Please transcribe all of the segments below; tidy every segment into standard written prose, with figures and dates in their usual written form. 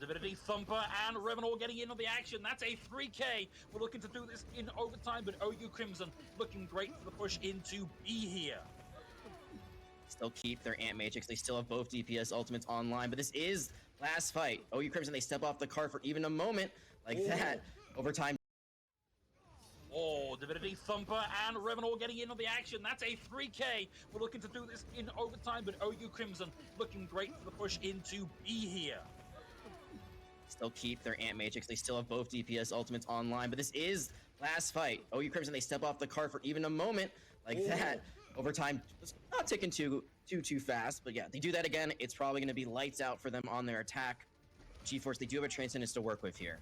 Divinity Thumper and Revenant getting in on the action. That's a 3K. We're looking to do this in overtime, but OU Crimson looking great for the push into B here. Still keep their Ant Matrix. They still have both DPS ultimates online, but this is last fight. OU Crimson, they step off the cart for even a moment like that. Overtime. Oh, Divinity Thumper and Revenant getting in on the action. That's a 3K. We're looking to do this in overtime, but OU Crimson looking great for the push into B here. Still keep their Ant Matrix. They still have both DPS ultimates online, but this is last fight. OU Crimson, they step off the cart for even a moment like that. Overtime, just not ticking too fast, but yeah, they do that again. It's probably going to be lights out for them on their attack. GeForce, they do have a Transcendence to work with here.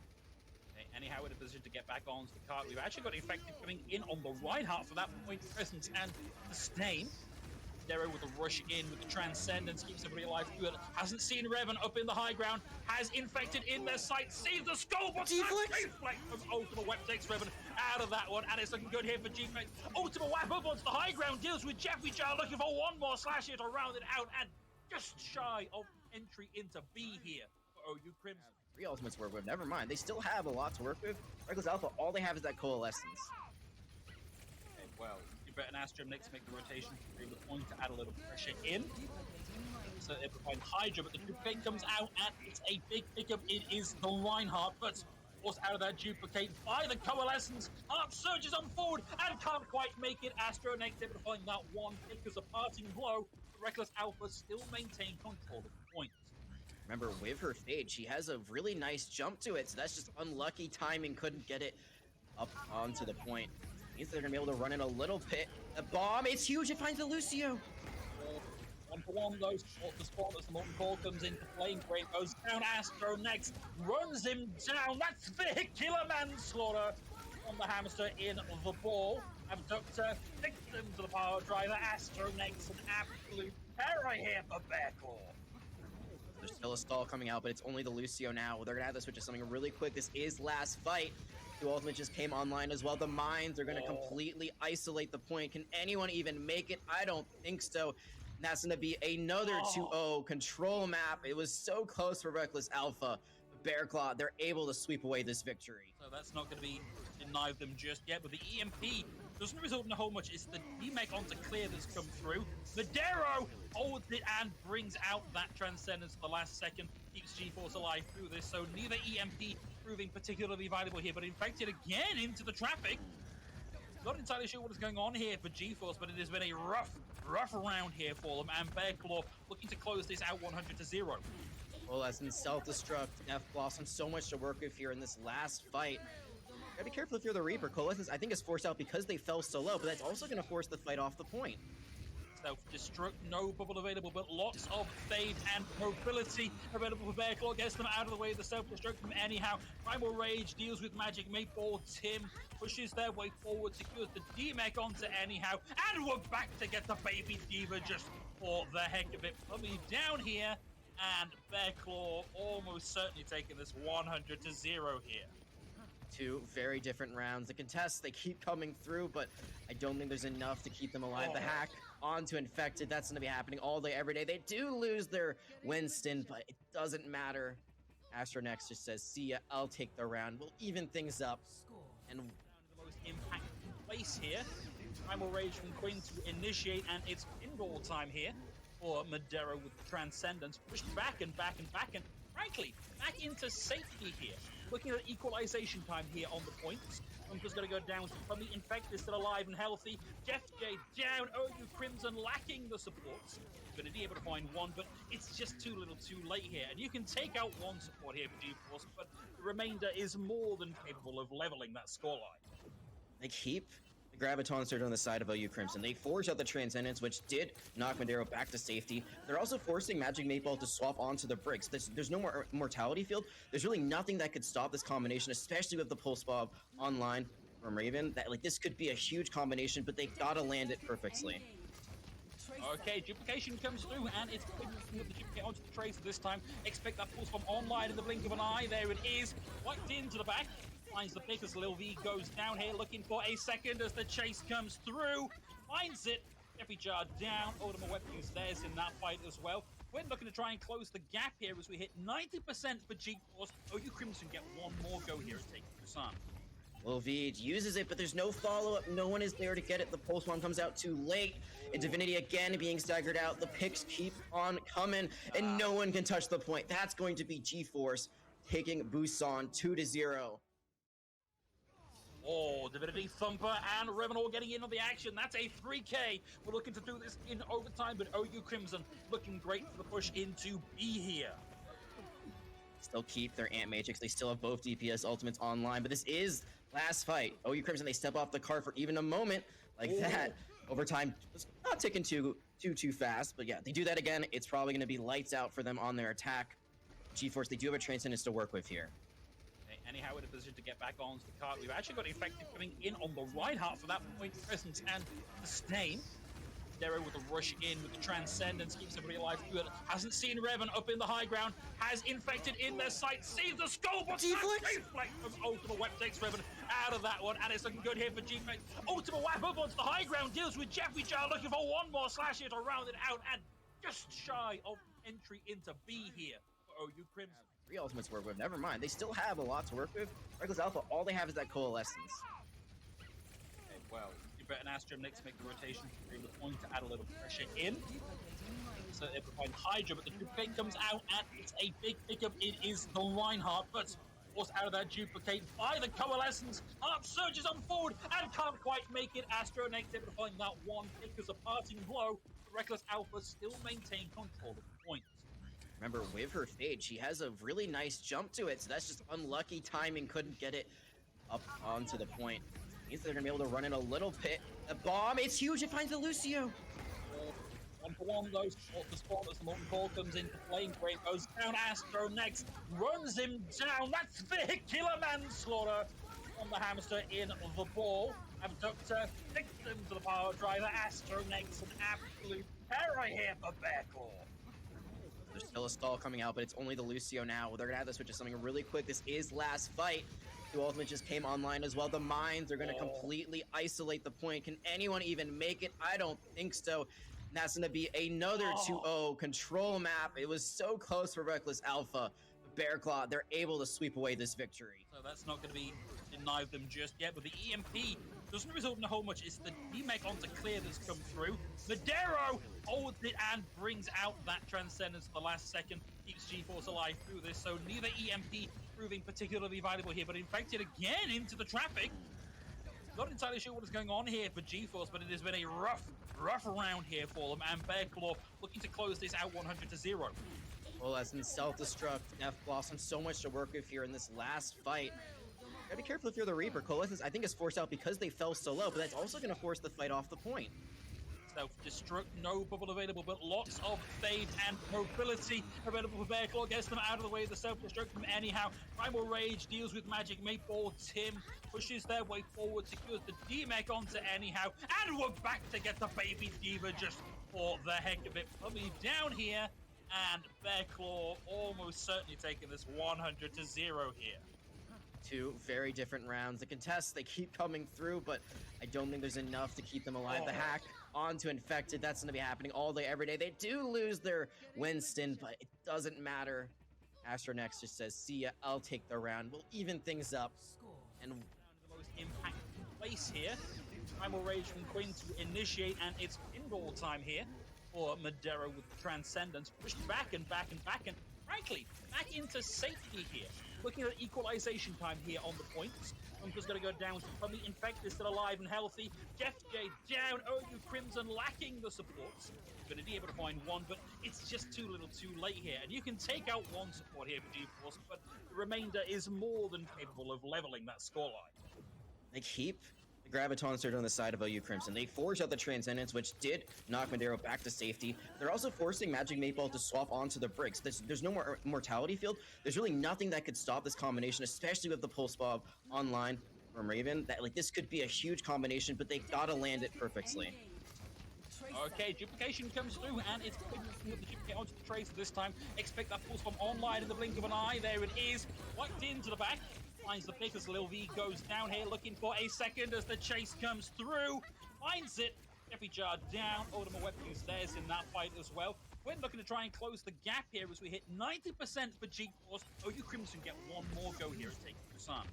Anyhow, in a position to get back onto the cart. We've actually got Infected coming in on the right half for that point presence and sustain. Dero with a rush in with the Transcendence, keeps everybody alive. Good. Hasn't seen Revan up in the high ground. Has Infected in their sight. Sees the skull, but Deflect from Ultimate Web takes Revan out of that one. And it's looking good here for G-Flex. Ultimate Web up onto the high ground, deals with Jeffrey Jar, looking for one more slash here to round it out. And just shy of entry into B here for OU Crimson. 3 ultimates to work with. Never mind. They still have a lot to work with. Reckless Alpha, all they have is that Coalescence. Okay, well, Jupiter and Astro next make the rotation through the point to add a little pressure in. So they provide Hydra, but the duplicate comes out and it's a big pickup. It is the Reinhardt, but forced out of that duplicate by the Coalescence. Heart surges on forward and can't quite make it. Astro next able to find that one pick as a parting blow. Reckless Alpha still maintain control of the point. Remember, with her fade, she has a really nice jump to it, so that's just unlucky timing. Couldn't get it up onto the point. Means they're gonna be able to run in a little bit. The bomb, it's huge. It finds the Lucio. 1-for-1 goes the spot as the Molten Core comes into play. Great goes down. Astro next runs him down. That's vehicular manslaughter on the hamster in the ball. Abductor victim to the power driver. Astro next, an absolute terror here for Bearclaw. There's still a stall coming out, but it's only the Lucio now. They're gonna have to switch to something really quick. This is last fight. The ultimate just came online as well. The mines are gonna completely isolate the point. Can anyone even make it? I don't think so. And that's gonna be another 2-0 control map. It was so close for Reckless Alpha. Bearclaw, they're able to sweep away this victory. So that's not going to be denied them just yet, but the EMP doesn't result in a whole much. It's the DMAC onto clear that's come through. Madero holds it and brings out that Transcendence at the last second, keeps GeForce alive through this, so neither EMP proving particularly valuable here, but Infected again into the traffic. Not entirely sure what is going on here for GeForce, but it has been a rough round here for them, and Bearclaw looking to close this out 100-0. Coalescence, self-destruct, F Blossom, so much to work with here in this last fight. Gotta be careful if you're the Reaper. Coalescence, I think, is forced out because they fell so low, but that's also gonna force the fight off the point. Self-destruct, no bubble available, but lots of fade and mobility available for Bearclaw. Gets them out of the way of the self-destruct from anyhow. Primal Rage deals with Magic Mate Ball. Tim pushes their way forward, secures the D-Mech onto anyhow, and we're back to get the Baby Diva just for the heck of it. Coming down here, and Bearclaw almost certainly taking this 100-0 here. 2 very different rounds. The contests, they keep coming through, but I don't think there's enough to keep them alive. The hack onto Infected, that's going to be happening all day, every day. They do lose their Winston, but it doesn't matter. Astronex just says, see ya, I'll take the round. We'll even things up. And the most impactful place here. Primal Rage from Quinn to initiate, and it's pinball time here for Madero with the Transcendence. Pushed back and back and back, and frankly, back into safety here. Looking at equalization time here on the points. Hunter's going to go down to Pummy. Infected still alive and healthy. Jeff J down. OU Crimson lacking the supports. Going to be able to find one, but it's just too little too late here. And you can take out one support here for GeForce, but the remainder is more than capable of leveling that scoreline. They keep the Graviton Surge on the side of OU Crimson. They forged out the Transcendence, which did knock Madero back to safety. They're also forcing Magic Maple to swap onto the bricks. There's no more Mortality Field. There's really nothing that could stop this combination, especially with the Pulse Bob online from Raven. That, like, this could be a huge combination, but they gotta land it perfectly. Okay, duplication comes through, and it's putting the duplicate onto the tracer this time. Expect that Pulse Bomb online in the blink of an eye. There it is. Whacked into the back. Finds the pick as Lil V goes down here, looking for a second as the chase comes through. Finds it. Jeffy Jar down. Ultimate Weapon is theirs in that fight as well. Quinn looking to try and close the gap here as we hit 90% for G-Force. OU Crimson get one more go here at taking Busan. Lil V uses it, but there's no follow-up. No one is there to get it. The pulse bomb comes out too late. And Divinity again being staggered out. The picks keep on coming, and no one can touch the point. That's going to be G-Force taking Busan 2-0. Oh, Divinity Thumper and Revenant getting in on the action. That's a 3K. We're looking to do this in overtime, but OU Crimson looking great for the push into B here. Still keep their Ant Matrix. They still have both DPS ultimates online, but this is last fight. OU Crimson, they step off the cart for even a moment like that. Overtime was not ticking too fast, but yeah, they do that again. It's probably going to be lights out for them on their attack. G-Force, they do have a Transcendence to work with here. Anyhow, in a position to get back onto the cart. We've actually got Infected coming in on the right half for that point presence and sustain. Dero with a rush in with the Transcendence, keeps everybody alive through it. Hasn't seen Revan up in the high ground, has Infected in their sight, sees the skull, but deflect from Ultimate Web takes Revan out of that one, and it's looking good here for G-Flex. Ultimate Web up onto the high ground, deals with Jeffrey Jar, looking for one more slash here to round it out, and just shy of entry into B here for OU Crimson. 3 ultimates to work with. Never mind. They still have a lot to work with. Reckless Alpha, all they have is that Coalescence. Okay, well, you bet an Astro next make the rotation to the point to add a little pressure in. So they provide Hydra, but the duplicate comes out, and it's a big pickup. It is the Reinhardt, but forced out of that duplicate by the Coalescence. Harp surges on forward and can't quite make it. Astro next able to find that one pick as a parting blow. Reckless Alpha still maintain control of the point. Remember, with her fade, she has a really nice jump to it, so that's just unlucky timing. Couldn't get it up onto the point. Means they're gonna be able to run in a little bit. A bomb, it's huge. It finds the Lucio. 1-for-1 goes off the spot as the Molten Core comes into play. Great goes down. Astro next runs him down. That's vehicular manslaughter on the hamster in the ball. Abductor victim to the power driver. Astro next, an absolute terror here for Bearclaw. There's still a stall coming out, but it's only the Lucio now. They're gonna have to switch to something really quick. This is last fight. The ultimate just came online as well. The mines are gonna completely isolate the point. Can anyone even make it? I don't think so. And that's gonna be another 2-0 control map. It was so close for Reckless Alpha. Bearclaw, they're able to sweep away this victory. So that's not going to be denied them just yet, but the EMP doesn't result in a whole much. It's the DMAC onto clear that's come through. Madero holds it and brings out that Transcendence at the last second. Keeps G-Force alive through this, so neither EMP proving particularly valuable here, but Infected again into the traffic. Not entirely sure what is going on here for G-Force, but it has been a rough round here for them, and Bearclaw looking to close this out 100-0. Well, as in self-destruct, F Blossom, so much to work with here in this last fight. Gotta be careful if you're the Reaper. Coalescence, I think, is forced out because they fell so low, but that's also gonna force the fight off the point. Self-destruct, no bubble available, but lots of fade and mobility available for Bearclaw. Gets them out of the way of the self-destruct from anyhow. Primal Rage deals with Magic Maypole. Tim pushes their way forward, secures the DMAC onto anyhow, and we're back to get the Baby Diva just for the heck of it. Plummy down here, and Bearclaw almost certainly taking this 100-0 here. 2 very different rounds. The contests, they keep coming through, but I don't think there's enough to keep them alive. The hack onto Infected, that's going to be happening all day, every day. They do lose their Winston, but it doesn't matter. Astronex just says, see ya, I'll take the round. We'll even things up. And the most impactful place here. Primal Rage from Quinn to initiate, and it's pinball time here for Madero with the Transcendence. Pushed back and back and back, and frankly, back into safety here. Looking at equalization time here on the points. Hunter's going to go down to Plummy. Infected still alive and healthy. Jeff J down. OU Crimson lacking the supports. Going to be able to find one, but it's just too little too late here. And you can take out one support here for G-Force, but the remainder is more than capable of leveling that scoreline. they keep the Graviton Surge on the side of OU Crimson. They forge out the Transcendence, which did knock Madero back to safety. They're also forcing Magic Maypole to swap onto the bricks. There's no more Mortality Field. There's really nothing that could stop this combination, especially with the Pulse Bob online from Raven. That, like, this could be a huge combination, but they gotta land it perfectly. Okay, duplication comes through, and it's quick to put the duplicate onto the tracer this time. Expect that pulse bomb online in the blink of an eye. There it is, wiped into the back. Finds the pick as Lil V goes down here, looking for a second as the chase comes through. Finds it. Jeffy Jar down. Ultimate Weapon is theirs in that fight as well. We're looking to try and close the gap here as we hit 90% for G-Force. OU Crimson get one more go here at taking Busan.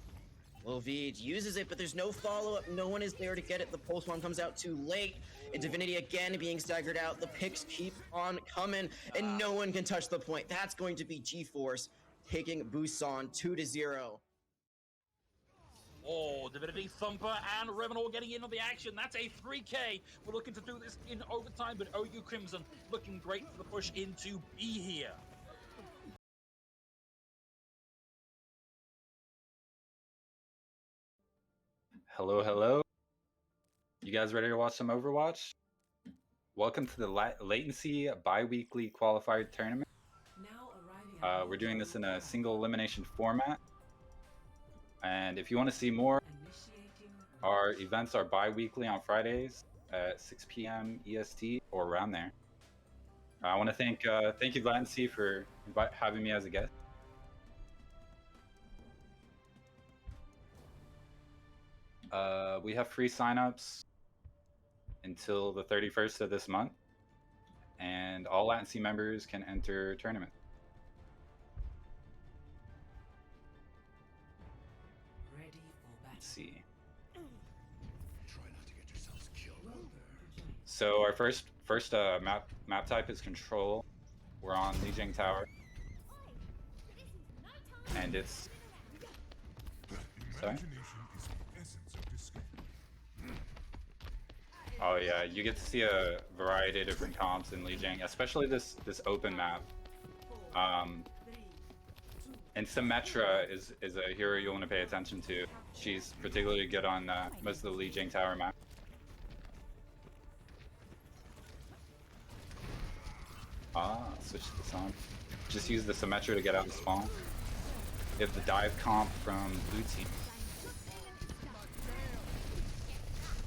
Well, Vij uses it, but there's no follow-up. No one is there to get it. The Pulse Bomb comes out too late. And Divinity again being staggered out. The picks keep on coming, and no one can touch the point. That's going to be G-Force taking Busan 2-0. Oh, Divinity Thumper and Revenant getting in on the action. That's a 3K. We're looking to do this in overtime, but OU Crimson looking great for the push into B here. Hello, hello. You guys ready to watch some Overwatch? Welcome to the Latency bi-weekly qualifier tournament. We're doing this in a single elimination format. And if you want to see more, our events are bi-weekly on Fridays at 6 p.m. EST or around there. I want to thank you Latency for having me as a guest. We have free signups until the 31st of this month, and all Latency members can enter tournament. Let's see. Try not to get yourselves killed. So our first map type is control. We're on Lijiang Tower, and it's sorry. Oh yeah, you get to see a variety of different comps in Lijiang, especially this open map. And Symmetra is a hero you want to pay attention to. She's particularly good on most of the Lijiang Tower map. Switch this on. Just use the Symmetra to get out of spawn. You have the dive comp from blue team.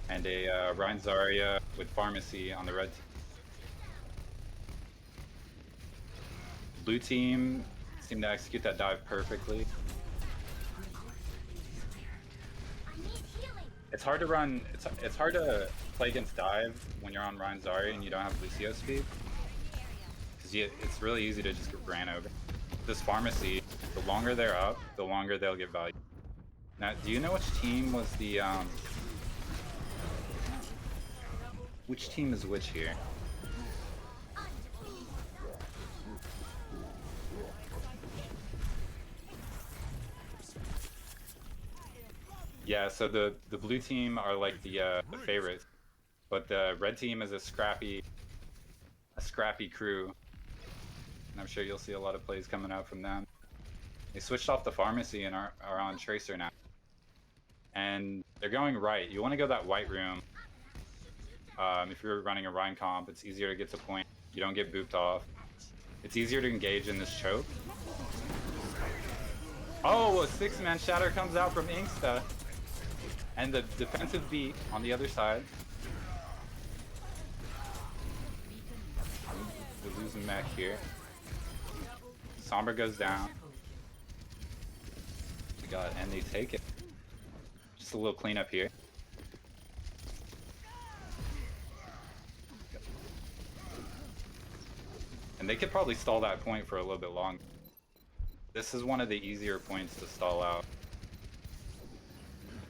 And a Ryan Zarya with Pharmacy on the red team. Blue team seemed to execute that dive perfectly. It's hard to run. It's hard to play against dive when you're on Ryan Zarya and you don't have Lucio speed, because it's really easy to just get ran over. This Pharmacy, the longer they're up, the longer they'll get value. Now, do you know which team was the which team is which here? Yeah, so the blue team are like the favorites, but the red team is a scrappy crew, and I'm sure you'll see a lot of plays coming out from them. They switched off the Pharmacy and are on Tracer now, and they're going right. You want to go that white room. If you're running a Rhine comp, it's easier to get to point. You don't get booped off. It's easier to engage in this choke. Oh, a 6-man shatter comes out from Inksta. And the defensive beat on the other side. We're losing mech here. Sombra goes down. We got it, and they take it. Just a little cleanup here. And they could probably stall that point for a little bit longer. This is one of the easier points to stall out.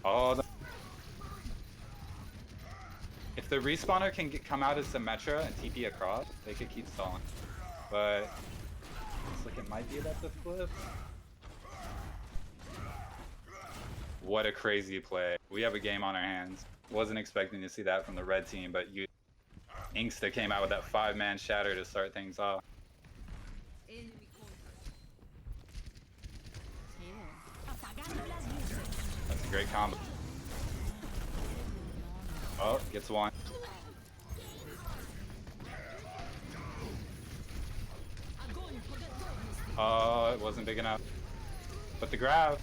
Oh, if the respawner can come out as Symmetra and TP across, they could keep stalling. But looks like it might be about to flip. What a crazy play. We have a game on our hands. Wasn't expecting to see that from the red team, but Inksta came out with that 5-man shatter to start things off. That's a great combo. Oh, gets one. Oh, it wasn't big enough. But the grab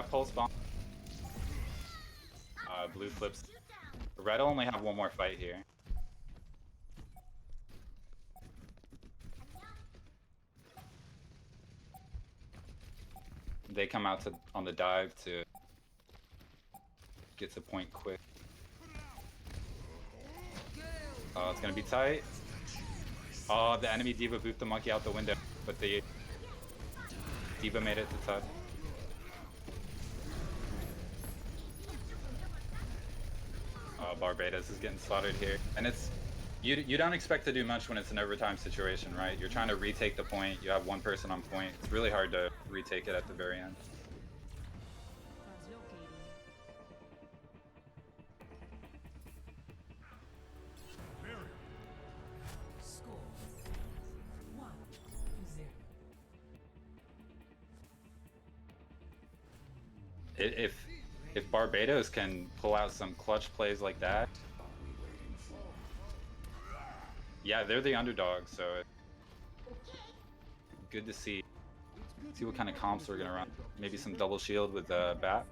pulse bomb. Blue flips. Red will only have one more fight here. They come out on the dive to get to point quick. Oh, it's gonna be tight. Oh, the enemy D.Va booped the monkey out the window, but the D.Va made it to top. Barbados is getting slaughtered here, and it's you don't expect to do much when it's an overtime situation, right? You're trying to retake the point. You have one person on point. It's really hard to retake it at the very end. If Barbados can pull out some clutch plays like that, yeah, they're the underdog, so good to see. See what kind of comps we're gonna run. Maybe some double shield with Bat.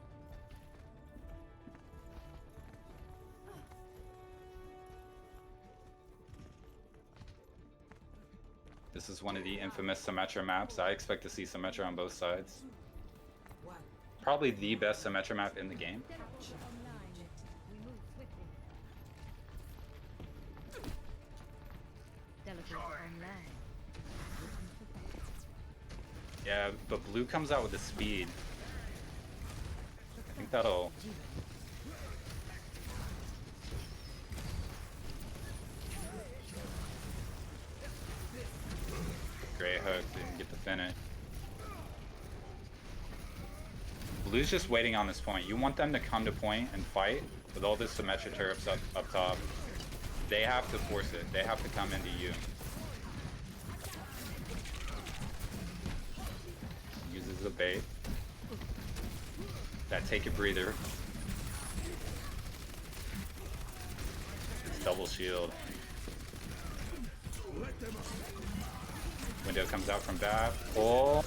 This is one of the infamous Symmetra maps. I expect to see Symmetra on both sides. Probably the best Symmetra map in the game. Yeah, but blue comes out with the speed. I think that'll... Great hook, didn't get the finish. Blue's just waiting on this point. You want them to come to point and fight with all this Symmetra turrets up top. They have to force it. They have to come into you. Uses the bait. That take a breather. It's double shield. Window comes out from Bat. Oh!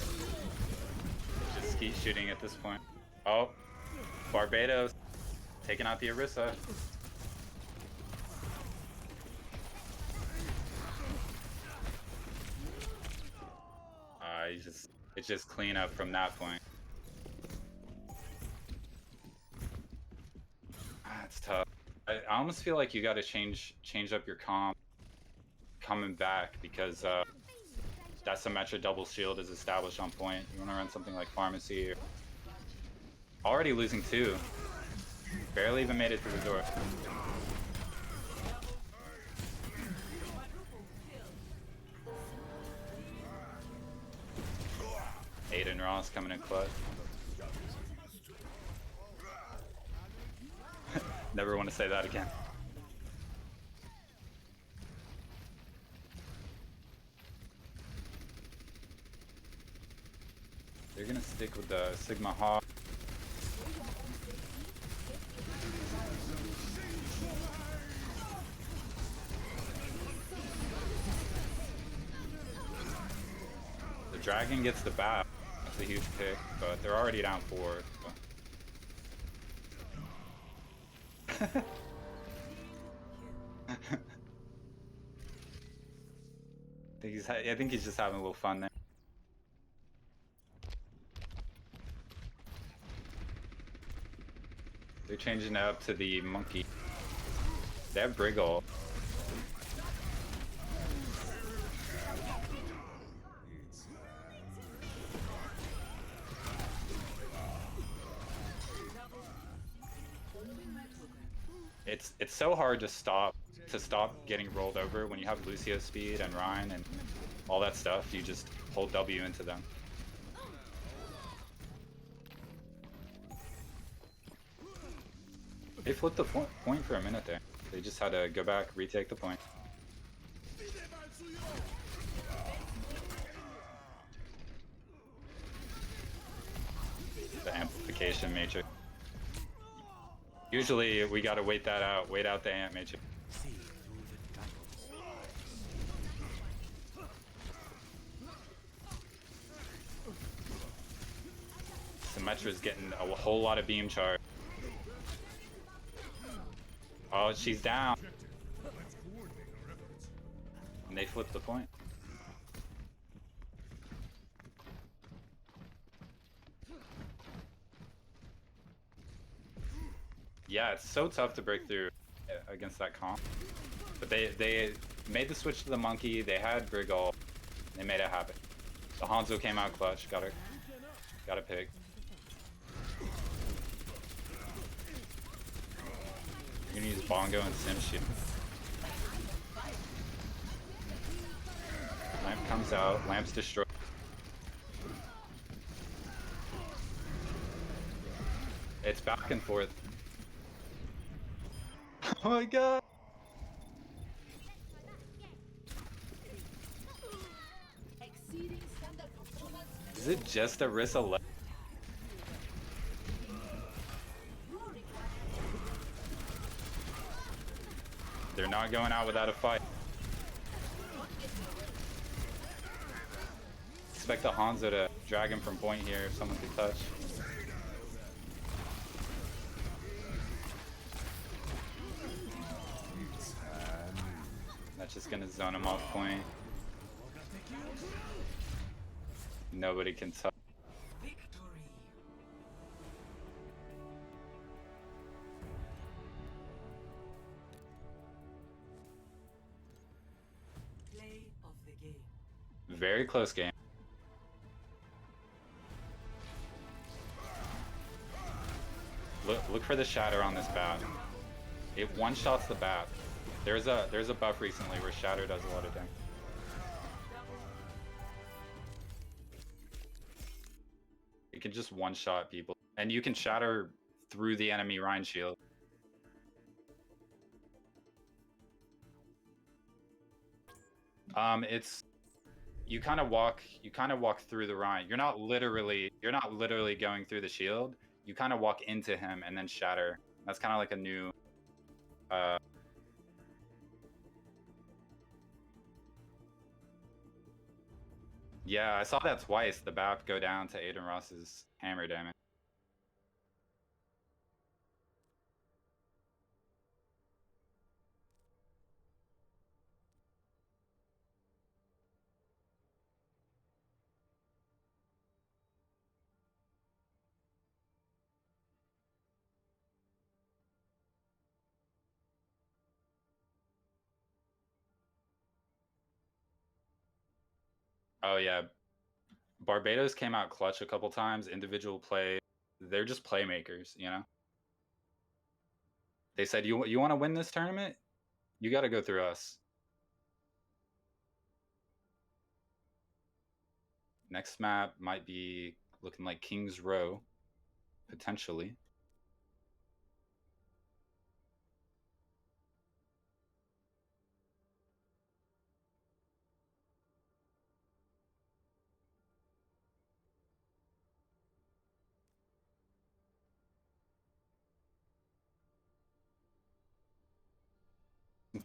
Just keep shooting at this point. Oh! Barbados taking out the Orisa. It's just clean up from that point. It's tough. I almost feel like you got to change up your comp coming back because that Symmetra double shield is established on point. You want to run something like Pharmacy. Already losing 2. Barely even made it through the door. Aiden Ross coming in clutch. Never want to say that again. They're gonna stick with the Sigma Hawk. The Dragon gets the bat. That's a huge pick, but they're already down 4. So. I think he's just having a little fun there. They're changing it up to the monkey. They have Briggle. It's so hard to stop getting rolled over when you have Lucio speed and Ryan and all that stuff. You just hold W into them. They flipped the point for a minute there. They just had to go back, retake the point. The amplification matrix. Usually we gotta wait that out, wait out the amp matrix. Symmetra's getting a whole lot of beam charge. Oh, she's down. And they flipped the point. Yeah, it's so tough to break through against that comp. But they made the switch to the monkey. They had Grigol. They made it happen. The Hanzo came out clutch. Got a pick. You're gonna use Bongo and Sim shield. Lamp comes out. Lamp's destroyed. It's back and forth. Oh my god! Is it just Orisa left? They're not going out without a fight. Expect the Hanzo to drag him from point here if someone could touch. That's just gonna zone him off point. Nobody can touch. Very close game. Look for the shatter on this bat. It one-shots the bat. There's a buff recently where shatter does a lot of damage. It can just one-shot people, and you can shatter through the enemy Rhine shield. It's you kind of walk through the Rhine. You're not literally going through the shield. You kind of walk into him and then shatter. That's kind of like a new yeah, I saw that twice, the BAP go down to Aiden Ross's hammer damage. Oh yeah, Barbados came out clutch a couple times. Individual play, they're just playmakers, you know. They said, you want to win this tournament? You got to go through us. Next map might be looking like King's Row, potentially.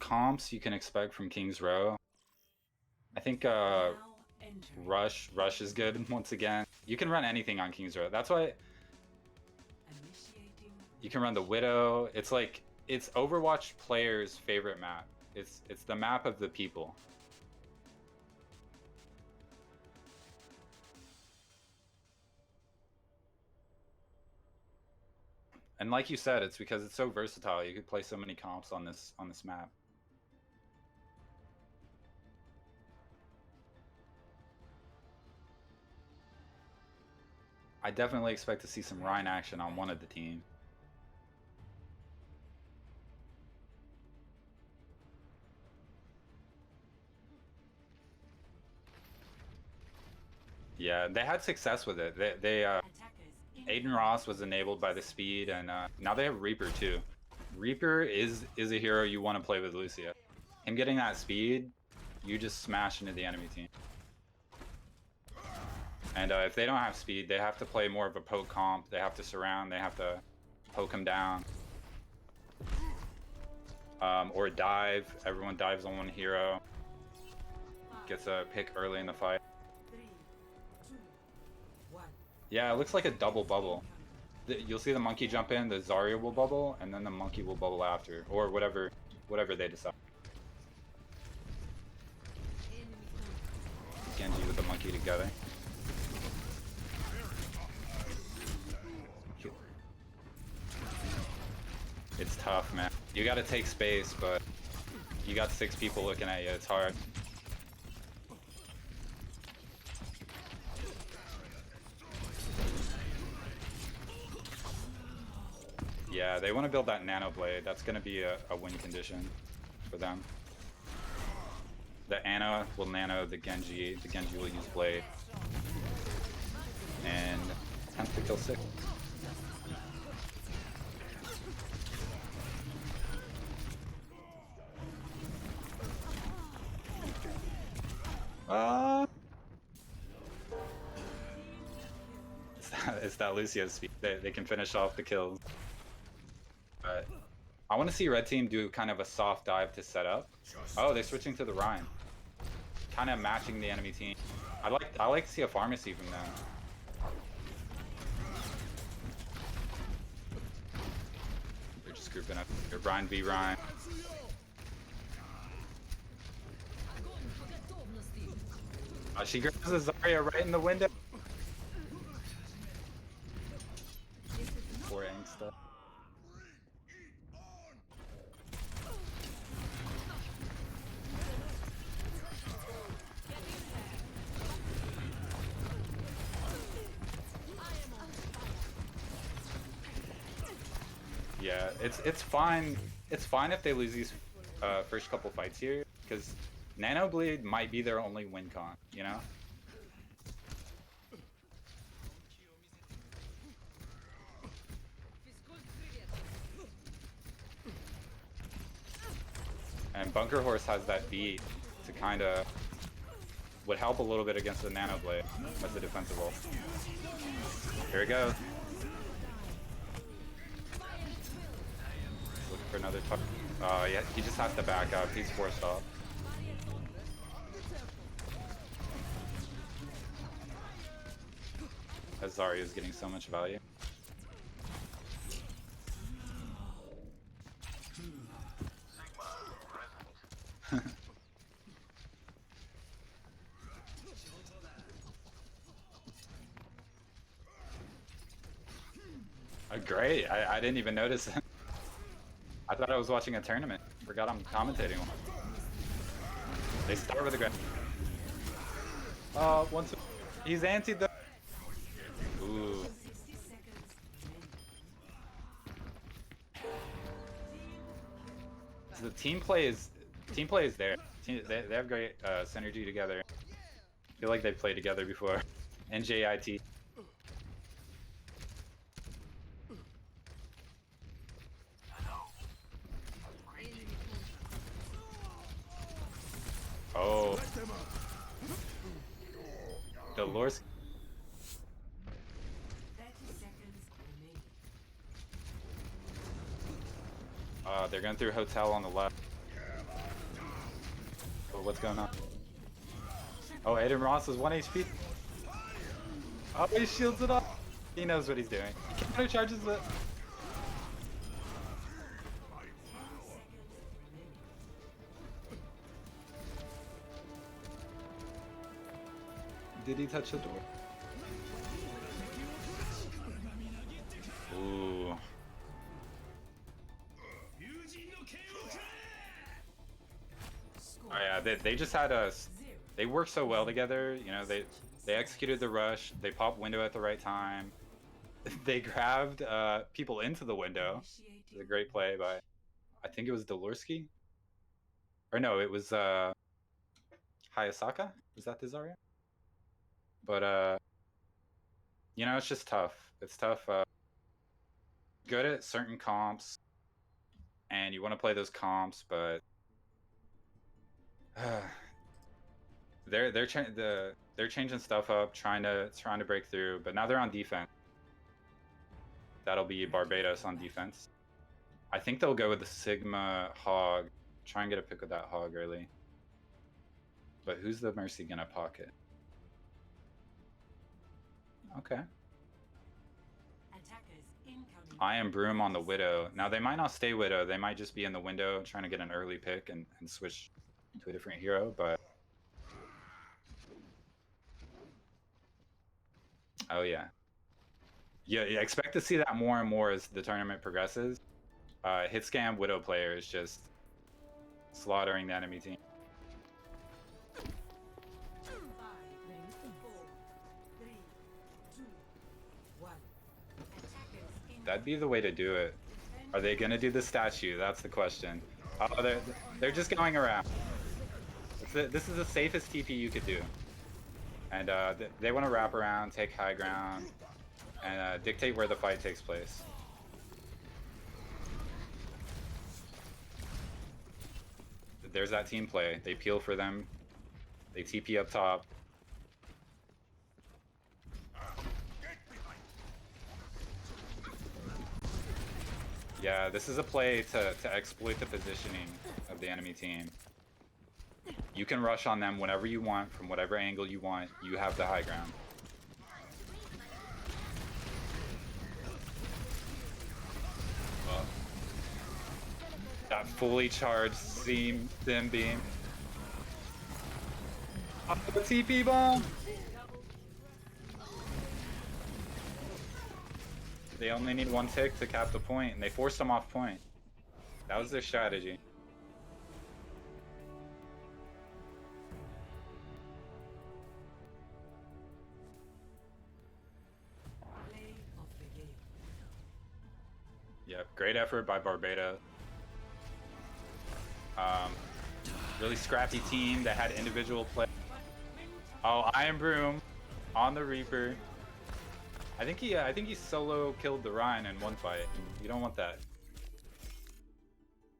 Comps you can expect from King's Row. I think Rush is good once again. You can run anything on King's Row. That's why you can run the Widow. It's like it's Overwatch players' favorite map. It's the map of the people. And like you said, it's because it's so versatile. You could play so many comps on this map. I definitely expect to see some Rhine action on one of the teams. Yeah, they had success with it. Aiden Ross was enabled by the speed, and now they have Reaper too. Reaper is a hero you want to play with Lucia. Him getting that speed, you just smash into the enemy team. And if they don't have speed, they have to play more of a poke comp. They have to surround. They have to poke him down. Or dive. Everyone dives on one hero. Gets a pick early in the fight. Yeah, it looks like a double bubble. You'll see the monkey jump in, the Zarya will bubble, and then the monkey will bubble after. Or whatever they decide. Genji with the monkey together. It's tough, man. You gotta take space, but you got 6 people looking at you. It's hard. Yeah, they want to build that nano blade. That's going to be a win condition for them. The Ana will nano the Genji. The Genji will use blade. And 10 to kill 6. It's that Lucio's speed. They can finish off the kills. But I want to see red team do kind of a soft dive to set up. Oh, they're switching to the Rhine. Kind of matching the enemy team. I like to see a pharmacy from them. They're just grouping up. They're Rhine v Rhine. She grabs the Zarya right in the window. Poor Angsta. Yeah, it's fine. It's fine if they lose these first couple fights here, because Nano Blade might be their only win con, you know? And Bunker Horse has that beat to kind of would help a little bit against the Nano Blade as a defensive ult. Here we go. Looking for another touch. Yeah, he just has to back up. He's forced off. As Zarya is getting so much value. Great. I didn't even notice it. I thought I was watching a tournament. Forgot I'm commentating one. They start with the ground. Once he's anti the. Ooh. So the team play is there. They have great synergy together. I feel like they've played together before. NJIT. Oh. Dolores. They're going through hotel on the left. Oh, what's going on? Oh, Aiden Ross is 1 HP. Oh, he shields it up. He knows what he's doing. He counter charges it. Did he touch the door? Ooh. Oh yeah, they just had us. They worked so well together. You know, they executed the rush. They popped window at the right time. They grabbed people into the window. It was a great play by, I think it was Dolorsky. Or no, it was Hayasaka. Was that the Zarya? But you know, it's just tough. It's tough. Good at certain comps, and you want to play those comps, but they're changing stuff up, trying to break through. But now they're on defense. That'll be Barbados on defense. I think they'll go with the Sigma Hog. Try and get a pick with that Hog early. But who's the Mercy gonna pocket? Okay. I am Broom on the Widow. Now they might not stay Widow. They might just be in the window trying to get an early pick and switch to a different hero, but... Oh yeah. Yeah, expect to see that more and more as the tournament progresses. Hit scam Widow player is just slaughtering the enemy team. That'd be the way to do it. Are they gonna do the statue? That's the question. Oh, they're just going around. This is the safest TP you could do. And they want to wrap around, take high ground, and dictate where the fight takes place. There's that team play. They peel for them. They TP up top. Yeah, this is a play to exploit the positioning of the enemy team. You can rush on them whenever you want, from whatever angle you want. You have the high ground. Oh. That fully charged Sim beam. Oh, the TP bomb! They only need one tick to cap the point, and they forced them off point. That was their strategy. Yep, great effort by Barbada. Really scrappy team that had individual play. Oh, Iron Broom on the Reaper. I think he solo killed the Rhine in one fight. You don't want that.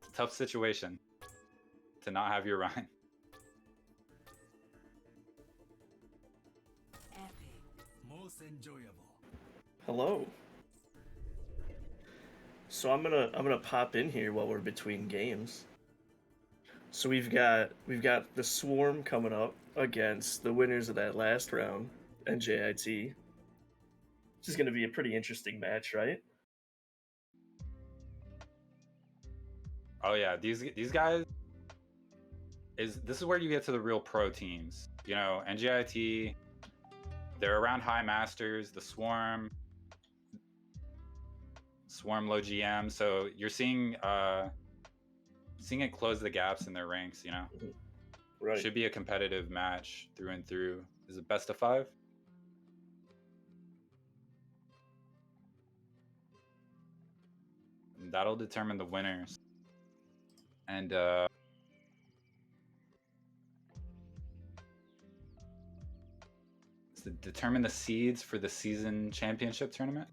It's a tough situation to not have your Rhine. Most enjoyable. Hello. So I'm gonna pop in here while we're between games. So we've got the Swarm coming up against the winners of that last round, NJIT. This is gonna be a pretty interesting match, right? Oh yeah, these guys this is where you get to the real pro teams. You know, NJIT, they're around high masters, the Swarm low GM, so you're seeing it close the gaps in their ranks, you know. Right. Should be a competitive match through and through. Is it best of 5? And that'll determine the winners. And to determine the seeds for the season championship tournament.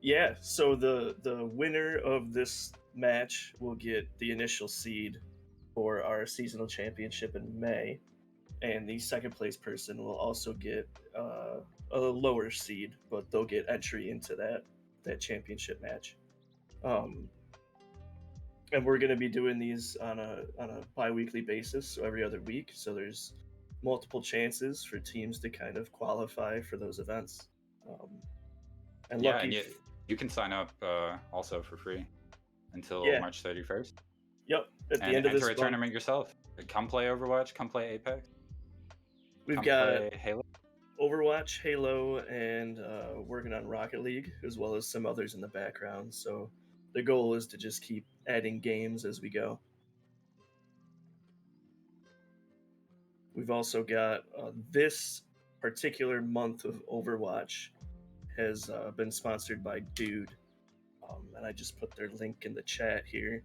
Yeah, so the winner of this match will get the initial seed for our seasonal championship in May, and the second place person will also get a lower seed, but they'll get entry into that championship match. And we're going to be doing these on a bi-weekly basis, so every other week. So there's multiple chances for teams to kind of qualify for those events. And Yeah, lucky. and you can sign up also for free until March 31st. Yep. At the end of enter this a tournament yourself. Come play Overwatch. Come play Apex. We've got play Halo. Overwatch, Halo, and working on Rocket League, as well as some others in the background. So the goal is to just keep adding games as we go. We've also got this particular month of Overwatch has been sponsored by Dude. And I just put their link in the chat here.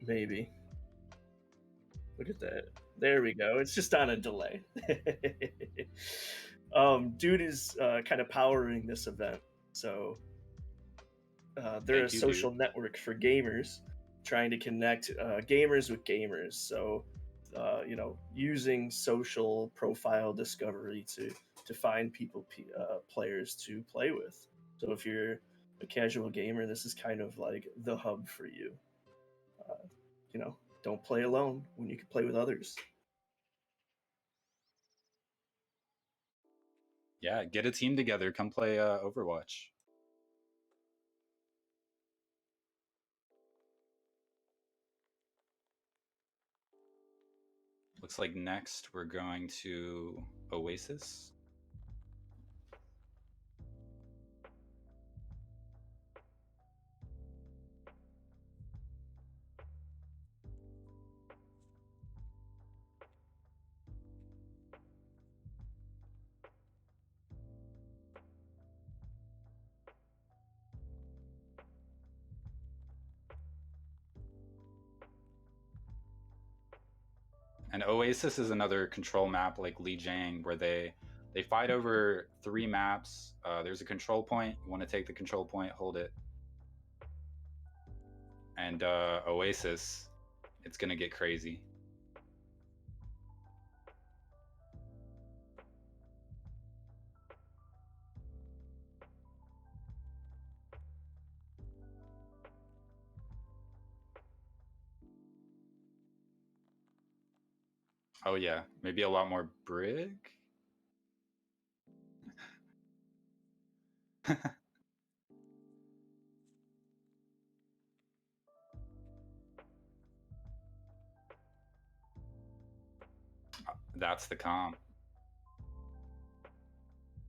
Maybe. Look at that. There we go. It's just on a delay. Dude is kind of powering this event. So they're a social network for gamers, trying to connect gamers with gamers. So, using social profile discovery to find people, players to play with. So if you're a casual gamer, this is kind of like the hub for you. Don't play alone when you can play with others. Yeah, get a team together. Come play Overwatch. Looks like next we're going to Oasis. And Oasis is another control map like Lijiang, where they fight over 3 maps. There's a control point. You want to take the control point, hold it. And Oasis, it's gonna get crazy. Oh yeah, maybe a lot more Brig. That's the comp.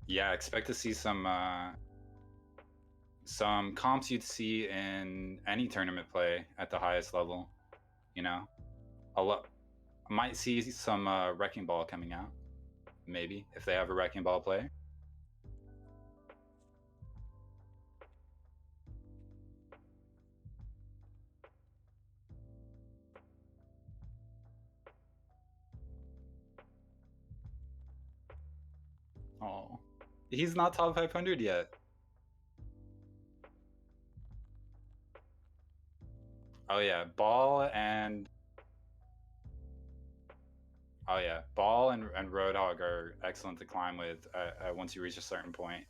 Yeah, expect to see some comps you'd see in any tournament play at the highest level. You know, a lot might see some Wrecking Ball coming out. Maybe if they have a Wrecking Ball player. Oh, he's not top 500 yet. Oh yeah, Ball and Roadhog are excellent to climb with once you reach a certain point.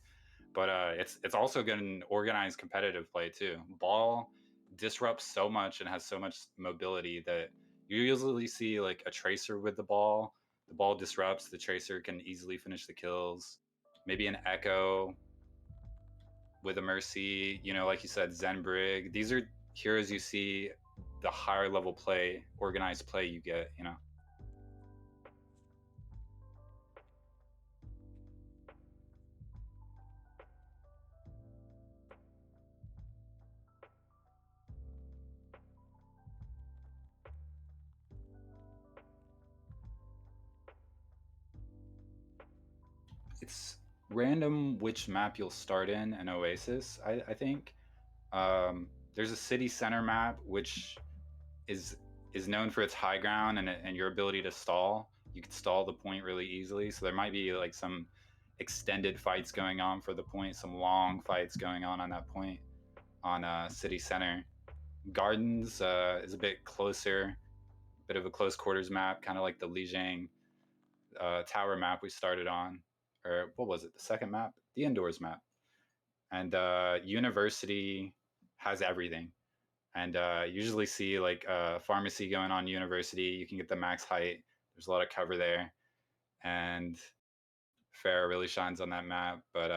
But it's also good in organized competitive play too. Ball disrupts so much and has so much mobility that you usually see like a Tracer with the ball. The ball disrupts, the Tracer can easily finish the kills. Maybe an Echo with a Mercy, you know, like you said, Zen Brig. These are heroes you see the higher level play, organized play you get, you know. It's random which map you'll start in an Oasis, I think. There's a city center map which is known for its high ground and your ability to stall. You can stall the point really easily, so there might be like some extended fights going on for the point, some long fights going on that point on city center. Gardens is a bit closer, bit of a close quarters map, kind of like the Lijiang tower map we started on, or what was it, the second map, the indoors map. And University has everything, and usually see like pharmacy going on University. You can get the max height. There's a lot of cover there, and Pharah really shines on that map. But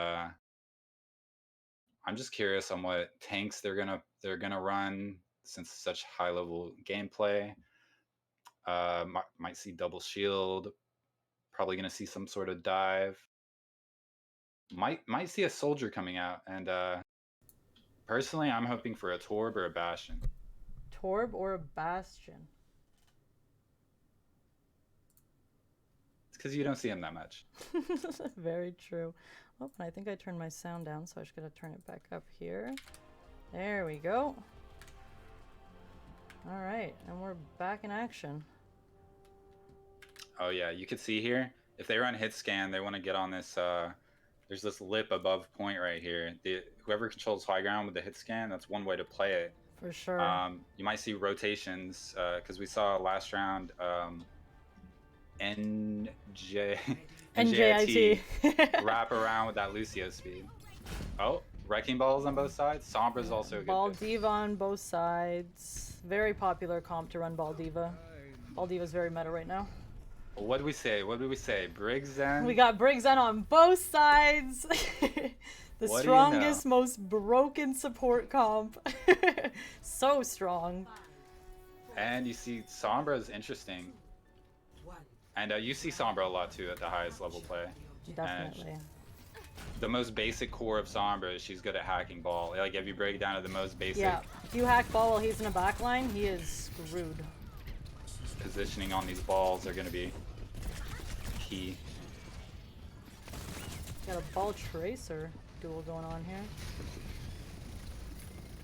I'm just curious on what tanks they're gonna run since it's such high level gameplay. Might see double shield. Probably gonna see some sort of dive. Might see a soldier coming out, and personally, I'm hoping for a Torb or a Bastion. Torb or a Bastion? It's because you don't see him that much. Very true. Oh, and I think I turned my sound down, so I just gotta turn it back up here. There we go. All right, and we're back in action. Oh yeah, you can see here, if they run hit scan, they want to get on this, there's this lip above point right here. Whoever controls high ground with the hit scan, that's one way to play it. For sure. You might see rotations, because we saw last round, NJIT wrap around with that Lucio speed. Oh, Wrecking Balls on both sides. Sombra's also a good Ball pick. Diva on both sides. Very popular comp to run Ball Diva. Ball Diva's very meta right now. What did we say? What did we say? Briggs Zen? We got Briggs Zen on both sides. The What do you strongest, know? most broken support comp. So strong. And you see Sombra is interesting. And you see Sombra a lot too at the highest level play. Definitely. The most basic core of Sombra is she's good at hacking ball. Like if you break it down to the most basic. Yeah, if you hack ball while he's in a backline, he is screwed. Positioning on these balls are going to be key. Got a ball tracer duel going on here.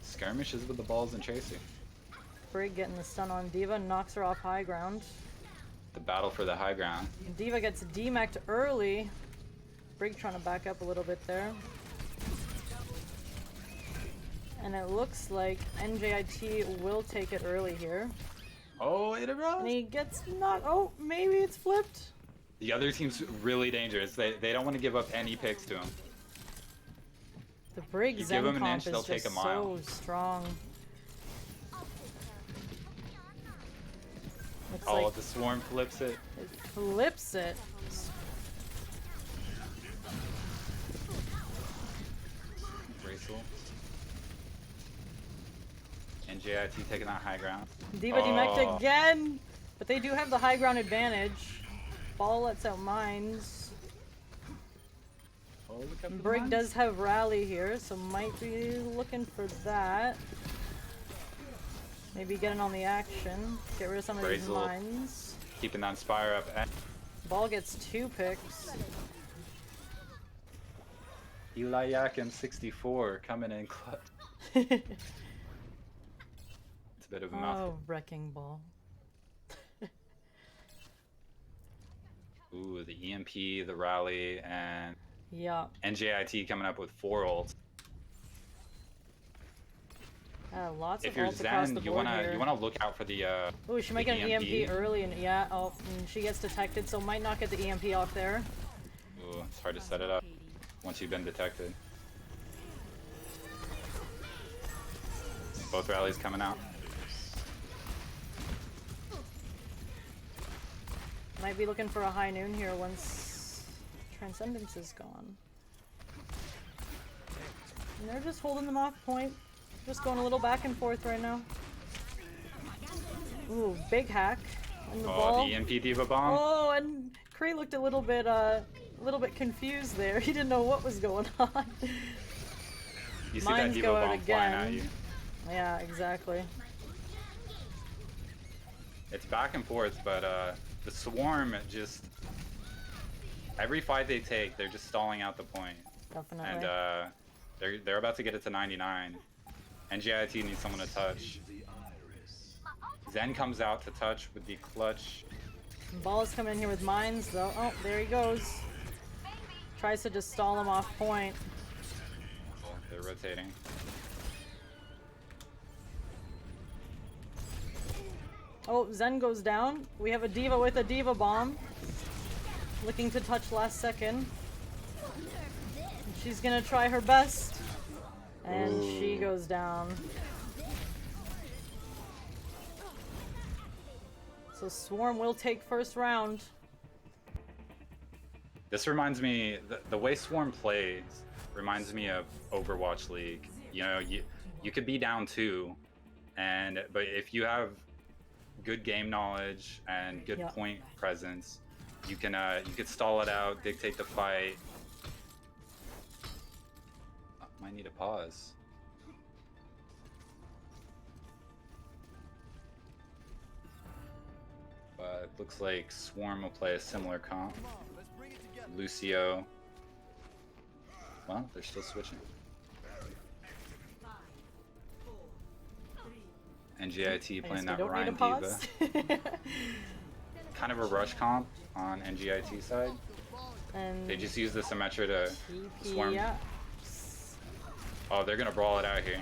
Skirmishes with the balls and Tracer. Brig getting the stun on Diva, knocks her off high ground. The battle for the high ground. D.Va gets demec'd early. Brig trying to back up a little bit there. And it looks like NJIT will take it early here. Oh, it And arose. he gets knocked. Oh, maybe it's flipped. The other team's really dangerous. They don't want to give up any picks to him. The Brig You Zen give 'em an comp inch, is they'll take just a mile. so strong. Looks Oh, like the swarm flips it. it flips it. Bracelet. NJIT taking that high ground. D.Va Oh. demec'd again, but they do have the high ground advantage. Ball lets out mines. Oh, look up the Brig mines. does have rally here, so might be looking for that. Maybe getting on the action. Get rid of some of these Brazel. mines. Keeping that Spire up. And Ball gets 2 picks. Eli Yakin 64 coming in clutch. Oh, It's a bit of a mouthful. wrecking ball. Ooh, the EMP, the rally, and Yeah. NJIT coming up with 4 ults. Lots If of you're ults across Zen, the you board wanna here. look out for the Ooh, she might the get an EMP early, and yeah, oh, and she gets detected, so might not get the EMP off there. Ooh, it's hard to set it up once you've been detected. Both rallies coming out. Might be looking for a high noon here once Transcendence is gone. And they're just holding them off point. Just going a little back and forth right now. Ooh, big hack. And the ball. The EMP Diva bomb. Oh, and Kree looked a little bit confused there. He didn't know what was going on. You see that Mines Diva go out bomb flying at again. you. Yeah, exactly. It's back and forth, but the swarm just every fight they take, they're just stalling out the point, Definitely. and they're about to get it to 99. NJIT needs someone to touch. Zen comes out to touch with the clutch. Ball's coming in here with mines, though. Oh, there he goes. Tries to just stall him off point. They're rotating. Oh, Zen goes down. We have a D.Va with a D.Va bomb. Looking to touch last second. And she's gonna try her best. And she Ooh. goes down. So Swarm will take first round. This reminds me, the way Swarm plays reminds me of Overwatch League. You know, you could be down 2, but if you have good game knowledge and good Yep. point presence, you could stall it out, dictate the fight. Might need a pause. But looks like Swarm will play a similar comp. Lucio. Well, they're still switching. NGIT I guess playing we that don't need a Ryan pause. Diva. Kind of a rush comp on NGIT side. And They just use the Symmetra to swarm. yeah. Oh, they're gonna brawl it out here.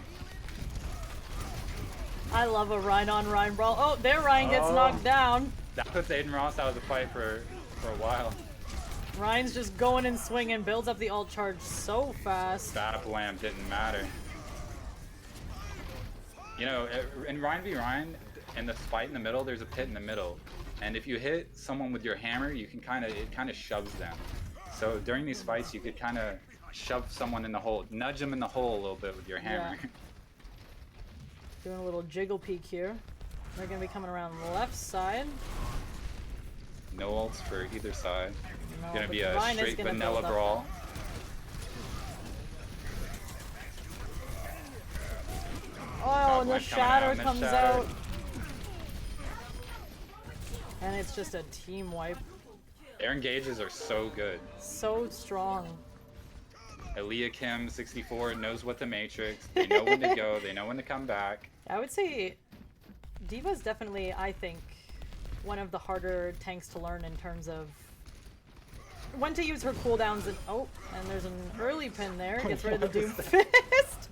I love a Ryan on Ryan brawl. Oh, there Ryan gets Oh. knocked down. That puts Aiden Ross out of the fight for a while. Ryan's just going and swinging, builds up the ult charge so fast. Battle Lamp didn't matter. You know, in Ryan v Ryan, in the fight in the middle, there's a pit in the middle, and if you hit someone with your hammer, it kind of shoves them. So during these fights, you could kind of shove someone in the hole, nudge them in the hole a little bit with your hammer. Yeah. Doing a little jiggle peek here. They're gonna be coming around the left side. No ults for either side. No, Gonna but be a Ryan is straight gonna vanilla build up. brawl. Oh, and the Line coming out, shatter and the comes shatter. out. And it's just a team wipe. Their engages are so good. So strong. Eliakim 64 knows what to matrix. They know when to go. They know when to come back. I would say D.Va's definitely, I think, one of the harder tanks to learn in terms of when to use her cooldowns. And oh, and there's an early pin there. Gets rid of the Doom Fist.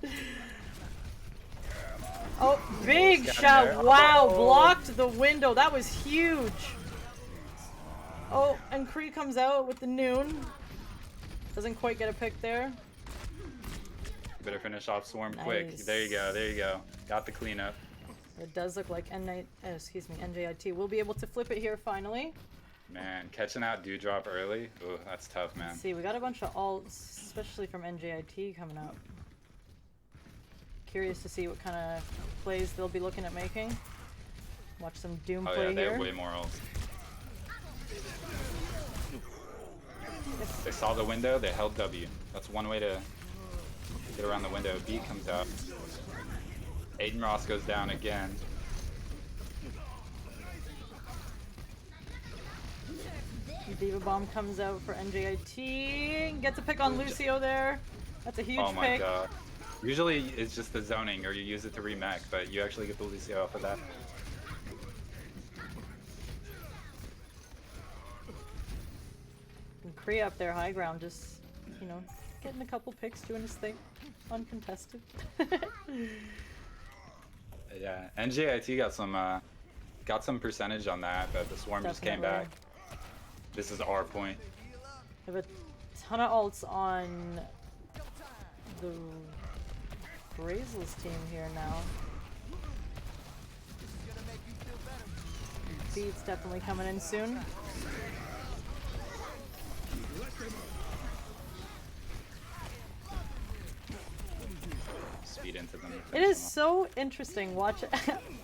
Oh, big shot! Wow, blocked the window. That was huge. Oh, and Kree comes out with the noon. Doesn't quite get a pick there. Better finish off Swarm Nice. quick. There you go. There you go. Got the cleanup. It does look like NJIT will be able to flip it here finally. Man, catching out Dewdrop early. Oh, that's tough, man. Let's see, we got a bunch of alts, especially from NJIT coming up. Curious to see what kind of plays they'll be looking at making. Watch some Doom Oh play yeah, they here. have way more ults. They saw the window, they held W. That's one way to get around the window. B comes out. Aiden Ross goes down again. Diva Bomb comes out for NJIT. Gets a pick on Lucio there. That's a huge pick. Oh my god. Usually it's just the zoning or you use it to remech, but you actually get the Lucio off of that. And Kree up there high ground, just, you know, getting a couple picks, doing his thing. Uncontested. Yeah, NJIT got some percentage on that, but the Swarm just came back. This is our point. I have a ton of ults on the Brazel's team here now. Beat's definitely coming in soon. Speed into them. It is so interesting watching.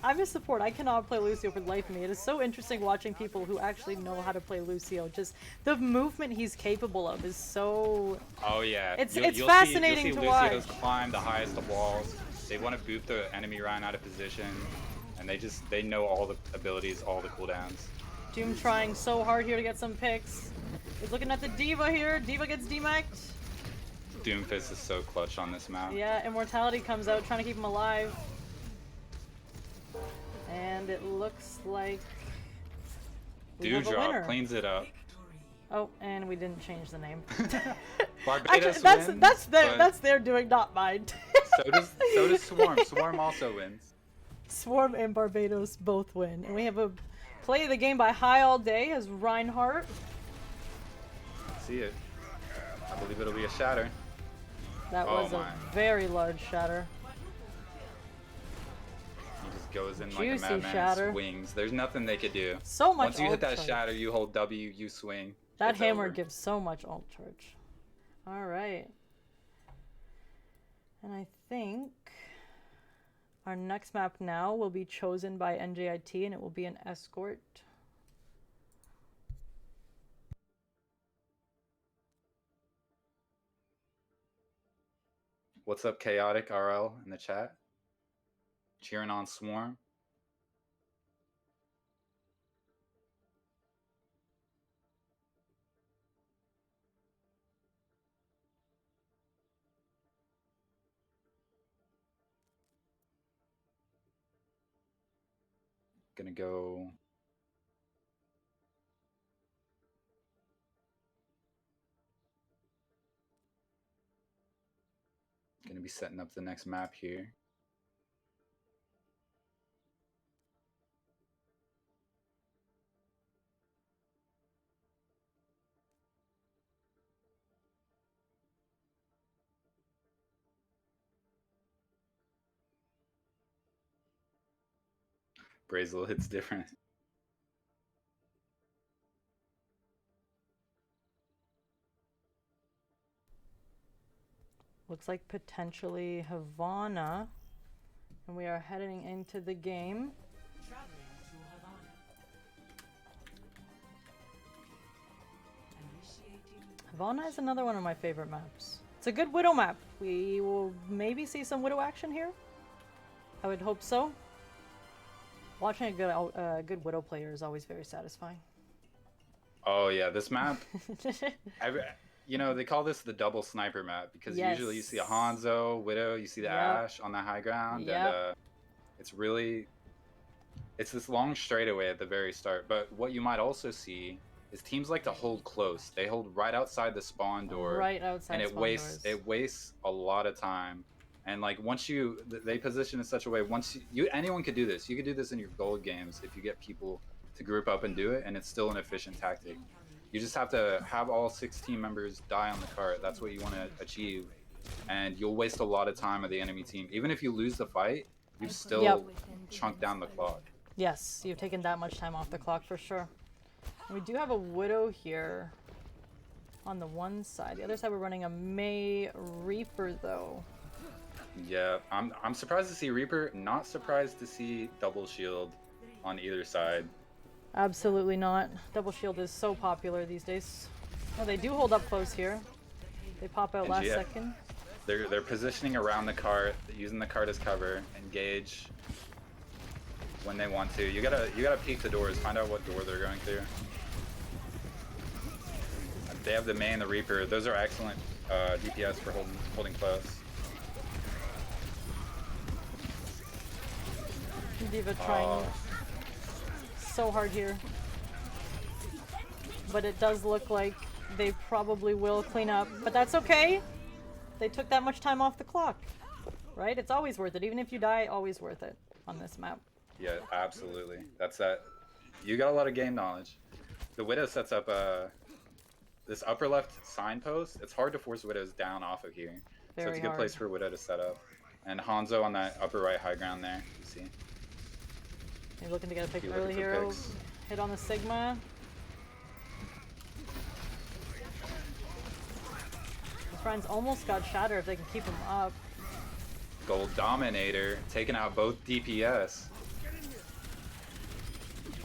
I'm a support. I cannot play Lucio for the life of me. It is so interesting watching people who actually know how to play Lucio. Just the movement he's capable of is so. Oh yeah, It's you'll fascinating see to Lucio's watch. climb the highest of walls. They want to boot the enemy Ryan out of position, and they know all the abilities, all the cooldowns. Doom trying so hard here to get some picks. He's looking at the Diva here. Diva gets demacked. Doomfist is so clutch on this map. Yeah, Immortality comes out trying to keep him alive. And it looks like we have a Dewdrop winner. cleans it up. Oh, and we didn't change the name. Barbados Actually, wins, that's their doing, not mine. so does Swarm. Swarm also wins. Swarm and Barbados both win. And we have a play of the game by High All Day as Reinhardt. See it. I believe it'll be a shatter. That Oh was my. a very large shatter. He just goes in like a Juicy madman, shatter. swings. There's nothing they could do. So much Once you hit ult that charge. shatter, you hold W, you swing. That It's hammer over. gives so much ult charge. Alright. And I think our next map now will be chosen by NJIT and it will be an escort. What's up, Chaotic RL in the chat? Cheering on Swarm. Gonna go. Gonna be setting up the next map here. Brazel hits different. Looks like potentially Havana. And we are heading into the game. Havana is another one of my favorite maps. It's a good Widow map. We will maybe see some Widow action here. I would hope so. Watching a good Widow player is always very satisfying. Oh yeah, this map. You know, they call this the double sniper map because usually you see a Hanzo, Widow, you see the Ashe on the high ground, and it's it's this long straightaway at the very start. But what you might also see is teams like to hold close. They hold right outside the spawn door, Right outside and spawn doors. it wastes a lot of time. And like once they position in such a way, once anyone could do this. You could do this in your gold games if you get people to group up and do it, and it's still an efficient tactic. You just have to have all 6 team members die on the cart. That's what you want to achieve, and you'll waste a lot of time of the enemy team. Even if you lose the fight, you've still chunked down the clock. Yes, you've taken that much time off the clock for sure. We do have a Widow here on the one side. The other side we're running a Mei Reaper though. Yeah, I'm surprised to see Reaper. Not surprised to see double shield on either side. Absolutely not. Double shield is so popular these days. Oh, they do hold up close here. They pop out last second. They're positioning around the cart, using the cart as cover. Engage when they want to. You gotta peek the doors, find out what door they're going through. They have the Mei and the Reaper. Those are excellent DPS for holding close. D.Va trying so hard here. But it does look like they probably will clean up. But that's okay. They took that much time off the clock. Right? It's always worth it. Even if you die, always worth it on this map. Yeah, absolutely. That's that. You got a lot of game knowledge. The Widow sets up this upper left signpost. It's hard to force Widows down off of here. So it's a good place for Widow to set up. And Hanzo on that upper right high ground there, you see. You're looking to get a pick early here. Hit on the Sigma. His friends almost got shattered if they can keep him up. Gold Dominator taking out both DPS.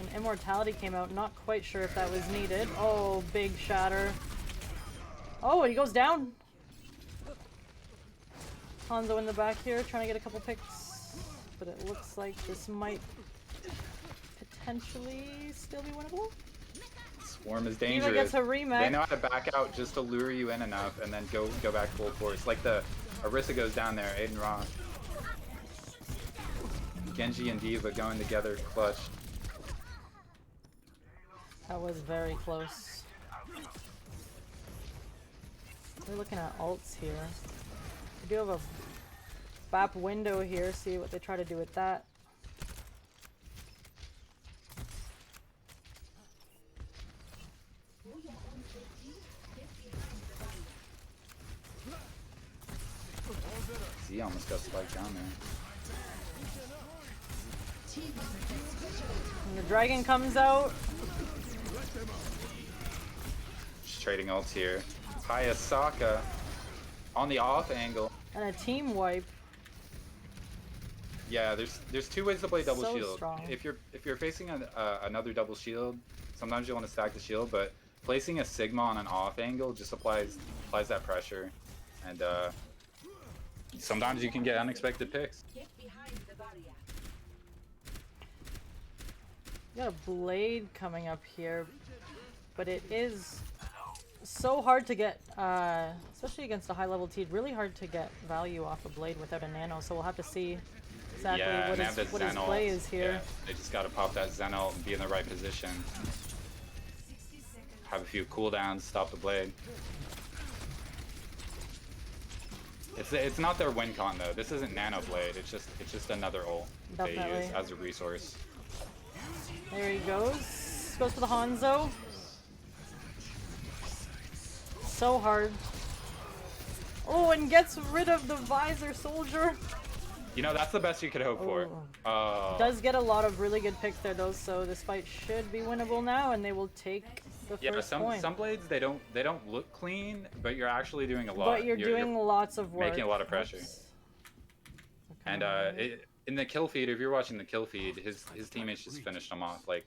And Immortality came out, not quite sure if that was needed. Oh, big shatter. Oh, and he goes down. Hanzo in the back here, trying to get a couple picks. But it looks like this might potentially still be winnable. Swarm is dangerous. D.Va gets a remake. They know how to back out just to lure you in enough and then go back full force. Like the Orisa goes down there, Aiden Ross. Genji and D.Va going together, clutch. That was very close. We're looking at ults here. We do have a BAP window here, see what they try to do with that. He almost got spiked down there. And the dragon comes out. Just trading ults here. Hayasaka on the off angle. And a team wipe. Yeah, there's 2 ways to play double So shield. strong. If you're facing another double shield, sometimes you want to stack the shield, but placing a Sigma on an off angle just applies that pressure, and sometimes you can get unexpected picks. We got a blade coming up here, but it is so hard to get, especially against a high level team, really hard to get value off a blade without a nano, so we'll have to see exactly what his play is here. Yeah, they just got to pop that Zen ult and be in the right position. Have a few cooldowns, stop the blade. It's not their win con though. This isn't Nano Blade. It's just another ult they use as a resource. There he goes. Goes for the Hanzo. So hard. Oh, and gets rid of the visor soldier. You know, that's the best you could hope for. Does get a lot of really good picks there though, so this fight should be winnable now, and they will take the first point. Some blades they don't look clean, but you're actually doing a lot. But you're doing lots of work. Making a lot of pressure. And in the kill feed, if you're watching the kill feed, his teammates just finished him off. Like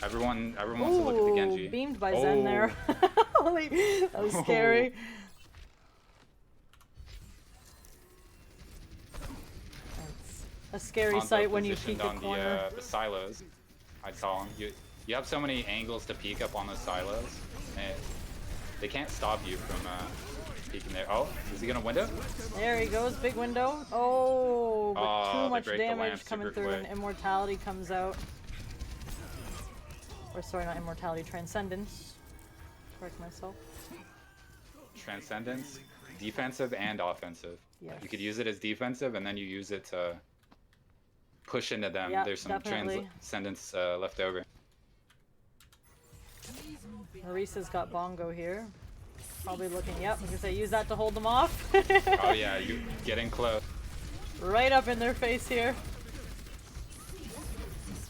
everyone wants to look at the Genji. Beamed by Zen there. Holy, that was scary. That's a scary sight when you peek a corner. The silos, I saw him. You have so many angles to peek up on those silos. They can't stop you from peeking there. Oh, is he gonna window? There he goes, big window. Oh, but Oh, too much they break the lamp damage coming super through, and quick. immortality comes out. Or sorry, not immortality, transcendence. Correct myself. Transcendence, defensive and offensive. Yes. You could use it as defensive, and then you use it to push into them. Yep, There's some definitely. transcendence left over. Marisa's got Bongo here. Probably looking, yep, because they use that to hold them off. Oh yeah, you getting close. Right up in their face here.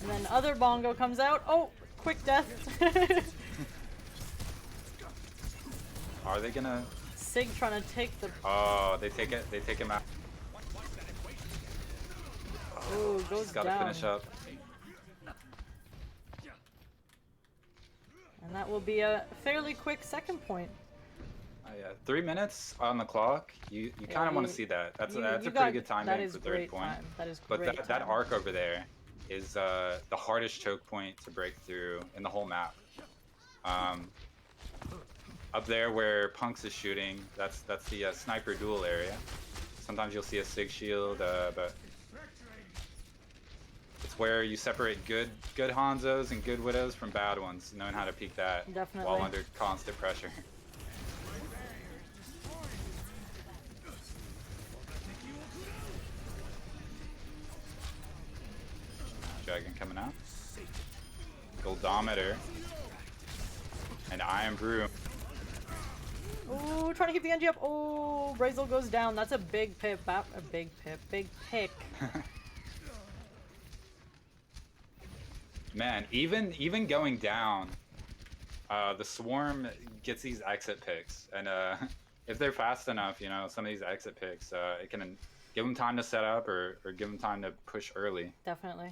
And then other Bongo comes out. Oh, quick death. Are they gonna? Sig trying to take the... Oh, they take it. They take him out. Ooh, goes He's gotta down. finish up. And that will be a fairly quick second point. Oh yeah, 3 minutes on the clock. You kind of want to see that. That's a pretty good time in for third point. Time. That is But great that time. arc over there is the hardest choke point to break through in the whole map. Up there where Punks is shooting, that's the sniper duel area. Sometimes you'll see a Sig shield, but it's where you separate good Hanzos and good Widows from bad ones, knowing how to peek that Definitely. while under constant pressure. Dragon coming out. Goldometer. And Iron Brew. Ooh, trying to keep the NG up. Oh, Brazel goes down. That's a big pip. Big pick. Man, even going down, the Swarm gets these exit picks, and if they're fast enough, you know, some of these exit picks, it can give them time to set up or give them time to push early. Definitely.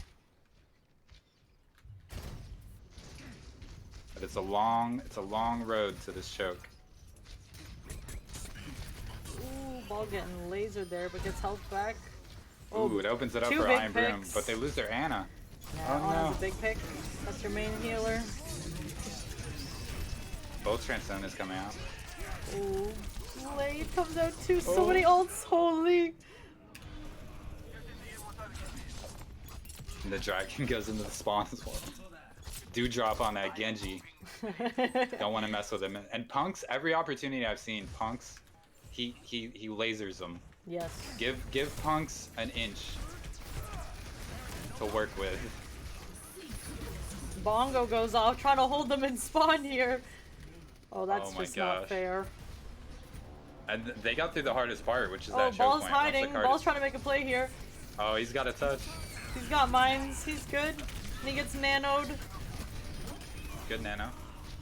But it's a long road to this choke. Ooh, ball getting lasered there, but gets health back. Ooh, it opens it up two for big Iron Broom, picks. but they lose their Ana. Yeah, Oh, Ana's no. a big pick. That's your main healer. Both Transcendence coming out. Ooh, Blade comes out too. So Oh. many ults. Holy. And the Dragon goes into the spawn as well. Dewdrop on that Genji. Don't want to mess with him. And Punks, every opportunity I've seen, Punks, he lasers them. Yes. Give Punks an inch to work with. Bongo goes off, trying to hold them in spawn here. Oh, that's Oh my just not gosh. fair. And they got through the hardest part, which is Oh, that choke Ball's point. Once the hiding. card Ball's is- trying to make a play here. Oh, he's got a touch. He's got mines. He's good. And he gets nanoed. Good nano.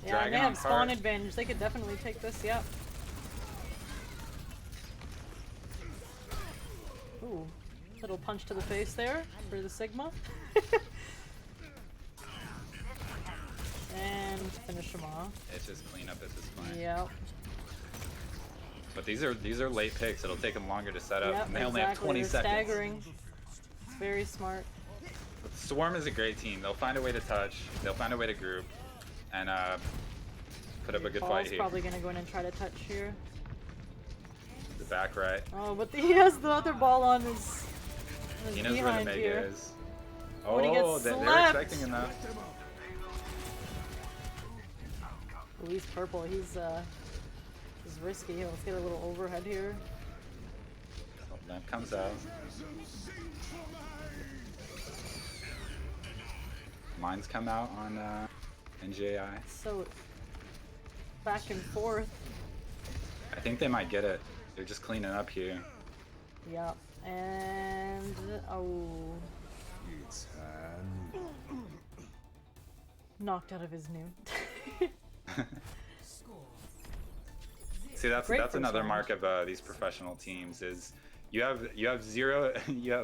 Yeah, Dragon and they on have spawn cart. advantage. They could definitely take this, yep. Ooh, little punch to the face there for the Sigma. And finish him off. It's just clean up at this point. Yep. But these are late picks. It'll take them longer to set up. Yep, And they only have 20 They're seconds. staggering. It's very smart. But Swarm is a great team. They'll find a way to touch. They'll find a way to group, and put up a good fight Ball's here. probably gonna go in and try to touch here. The back right. Oh, but he has the other ball on his He knows where the behind Mega here. is. When he gets Oh, they're slapped. expecting him though. Ooh, he's purple. He's risky. Let's get a little overhead here. Lamp comes out. Mines come out on NJI. So back and forth. I think they might get it. They're just cleaning up here. Yep. And oh, It's knocked out of his new. See, that's Great first another round. mark of these professional teams is you have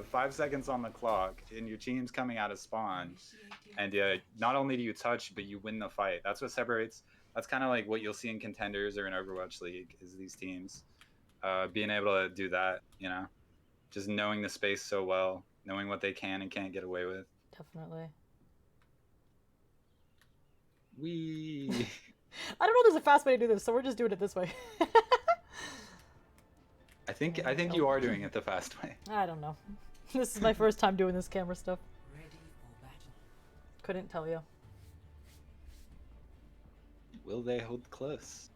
5 seconds on the clock and your team's coming out of spawn, and not only do you touch but you win the fight. That's what separates. That's kind of like what you'll see in contenders or in Overwatch League is these teams being able to do that. You know, just knowing the space so well, knowing what they can and can't get away with. Definitely. Wee. I don't know there's a fast way to do this, so we're just doing it this way. I think you are doing it the fast way. I don't know. This is my first time doing this camera stuff. Couldn't tell you. Will they hold close?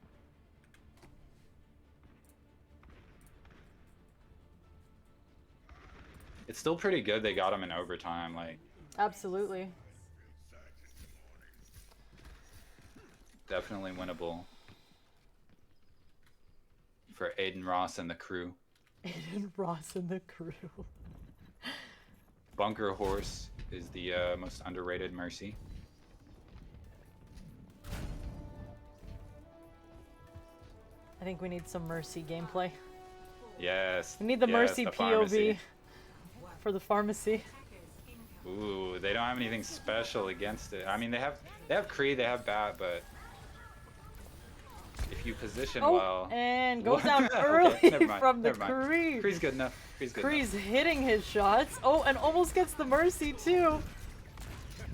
It's still pretty good they got him in overtime, like. Absolutely. Definitely winnable. For Aiden Ross and the crew. Aiden Ross and the crew. Bunker Horse is the most underrated Mercy. I think we need some Mercy gameplay. Yes. We need the Mercy the POV pharmacy. for the pharmacy. Ooh, they don't have anything special against it. I mean, they have Creed, they have Bat, but if you position well. And goes What? down Okay, early never mind, from the never mind. Creed. Creed's good enough. Creed's good Creed's enough. hitting his shots. Oh, and almost gets the Mercy too.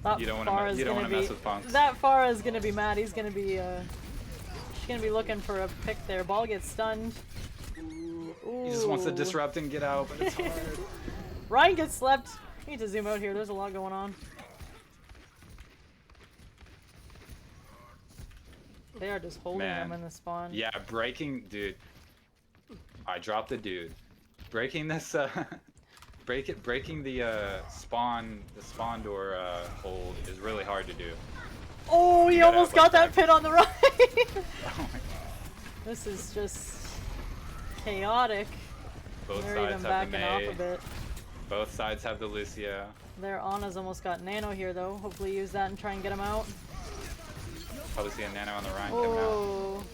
That You don't Farah want is to gonna mess be- with Punks. That Farah is gonna be mad. He's gonna be she's gonna be looking for a pick there. Ball gets stunned. He just wants to Ooh. disrupt and get out, but it's hard. Ryan gets slept. We need to zoom out here. There's a lot going on. They are just holding Man. him in the spawn. Yeah, breaking, dude. I dropped the dude. Breaking this, breaking the spawn door hold is really hard to do. Oh, he You gotta almost have, like, got that back- pin on the right. Oh my God. This is just chaotic. Both They're sides even have the backing off Mei. a bit. Both sides have the Lucio. Their Ana's almost got Nano here though. Hopefully use that and try and get him out. Probably see a Nano on the Rhine coming out. Oh.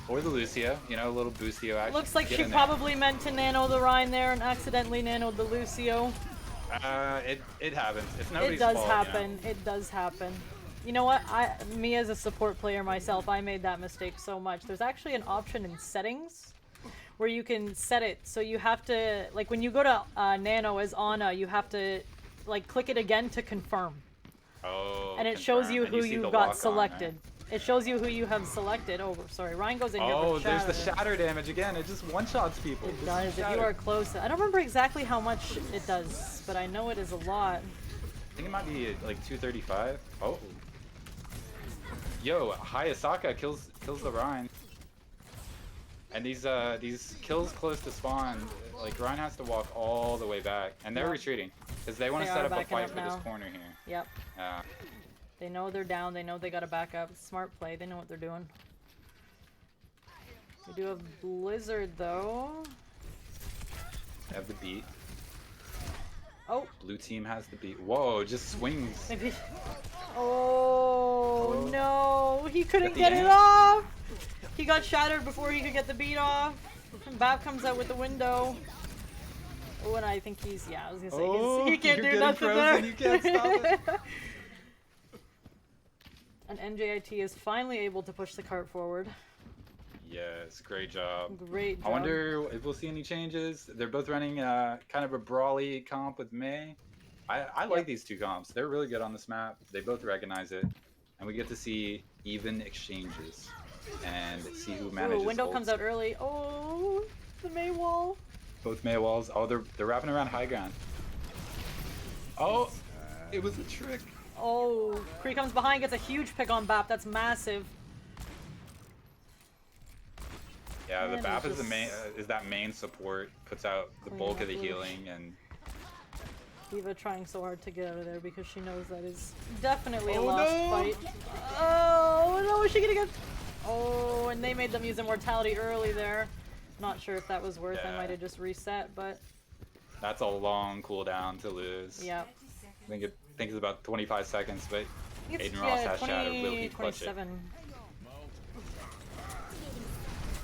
Or the Lucio, you know, a little boostio action. Looks like Get she in there. probably meant to Nano the Rhine there and accidentally nanoed the Lucio. It happens. It's It nobody's does fault, happen. It does happen. You know what? Me as a support player myself, I made that mistake so much. There's actually an option in settings where you can set it so you have to, like when you go to Nano as Ana, you have to like click it again to confirm. Oh, And it shows confirm. you And who see the you've lock got on, selected. right? It shows you who you have selected. Oh, sorry. Ryan goes in here Oh, for there's the shatter. shatter damage again. It just one-shots people. It This is does. If you shatter. are close. I don't remember exactly how much it does, but I know it is a lot. I think it might be like 235. Oh. Yo, Hayasaka kills the Rhine. And these kills close to spawn, like Rhine has to walk all the way back, and they're Yep. retreating because they want They to set are up a backing fight up for now. this corner here. Yep. They know they're down. They know they gotta back up. Smart play. They know what they're doing. We do have Blizzard though. They have the beat. Oh, Blue team has the beat. Whoa, just swings. maybe. Oh no! He couldn't At the get it end? off. He got shattered before he could get the beat off. And Bab comes out with the window. Oh, and I think he's I was gonna say Oh, he can't you're do getting nothing frozen, there. you can't stop it. And NJIT is finally able to push the cart forward. Yes, great job. Great job. I wonder if we'll see any changes. They're both running kind of a brawly comp with Mei. I like these two comps. They're really good on this map. They both recognize it. And we get to see even exchanges. And see who manages Ooh, window ults. comes out early. Oh, the Mei wall. Both Mei walls. Oh, they're wrapping around high ground. Oh, it was a trick. Oh, Kree comes behind, gets a huge pick on Bap. That's massive. Yeah, the Man, BAP it's is the just main is that main support, puts out the clean bulk up of the loose. healing, and Diva trying so hard to get out of there because she knows that is definitely a Oh, lost no! fight. Oh no, is she gonna get? Oh, and they made them use immortality early there. Not sure if that was worth. I Yeah. might have just reset, but that's a long cooldown to lose. yeah. I think it's about 25 seconds, but It's, Aiden Ross has shatter. Will he 20, clutch it? 27.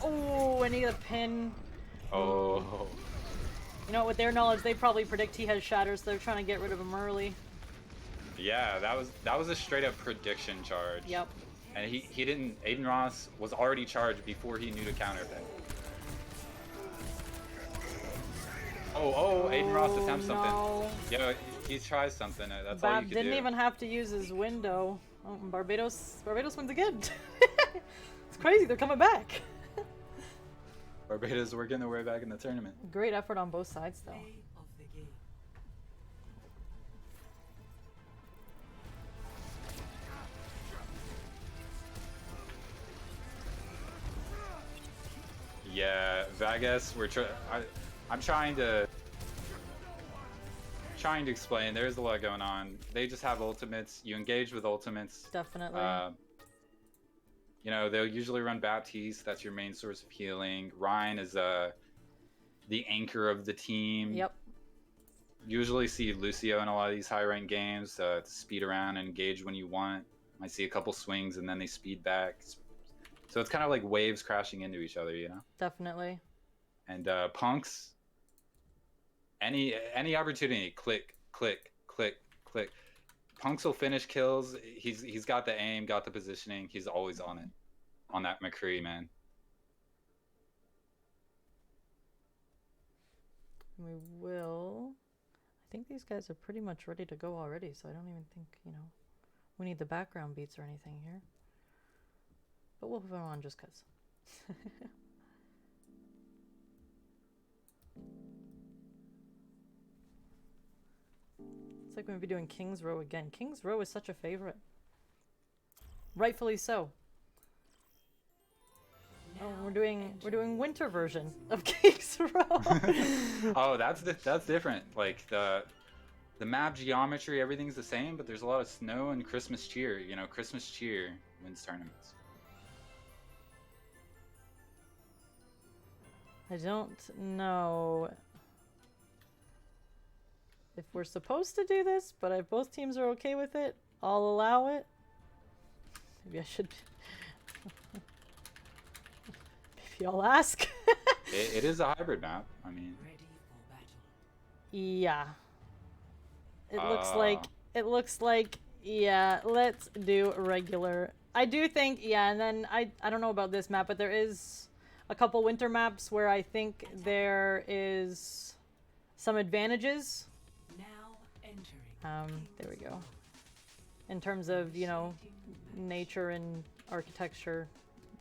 Oh, and he got a pin. Oh, You know, with their knowledge, they probably predict he has shatter, so they're trying to get rid of him early. yeah, that was a straight up prediction charge. Yep. And he didn't. Aiden Ross was already charged before he knew to counter pick. Oh, Aiden Ross attempts no. something. Yo, he tries something. That's all you Bab can didn't do. even have to use his window. Oh, and Barbados wins again. It's crazy, they're coming back. Barbados working their way back in the tournament. Great effort on both sides, though. Yeah, Vegas, I'm trying to explain. There's a lot going on. They just have ultimates. You engage with ultimates. Definitely. You know, they'll usually run Baptiste. That's your main source of healing. Ryan is the anchor of the team. Yep. Usually see Lucio in a lot of these high-ranked games to speed around and engage when you want. Might see a couple swings and then they speed back. So it's kind of like waves crashing into each other, you know? Definitely. And punks, any opportunity, click, click, click, click. Punks will finish kills. He's got the aim, got the positioning. He's always on it, on that McCree, man. We will. I think these guys are pretty much ready to go already, so I don't even think, you know, we need the background beats or anything here. But we'll put them on just because. It's like we'll be doing King's Row again. King's Row is such a favorite. Rightfully so. Oh, we're doing winter version of King's Row. Oh, that's different. Like the map geometry, everything's the same, but there's a lot of snow and Christmas cheer. You know, Christmas cheer wins tournaments. I don't know if we're supposed to do this, but if both teams are okay with it, I'll allow it. Maybe I should. Maybe I'll ask. It is a hybrid map. I mean. Yeah. It looks like yeah, let's do regular. I do think yeah, and then I don't know about this map, but there is a couple winter maps where I think there is some advantages. There we go. In terms of, you know, nature and architecture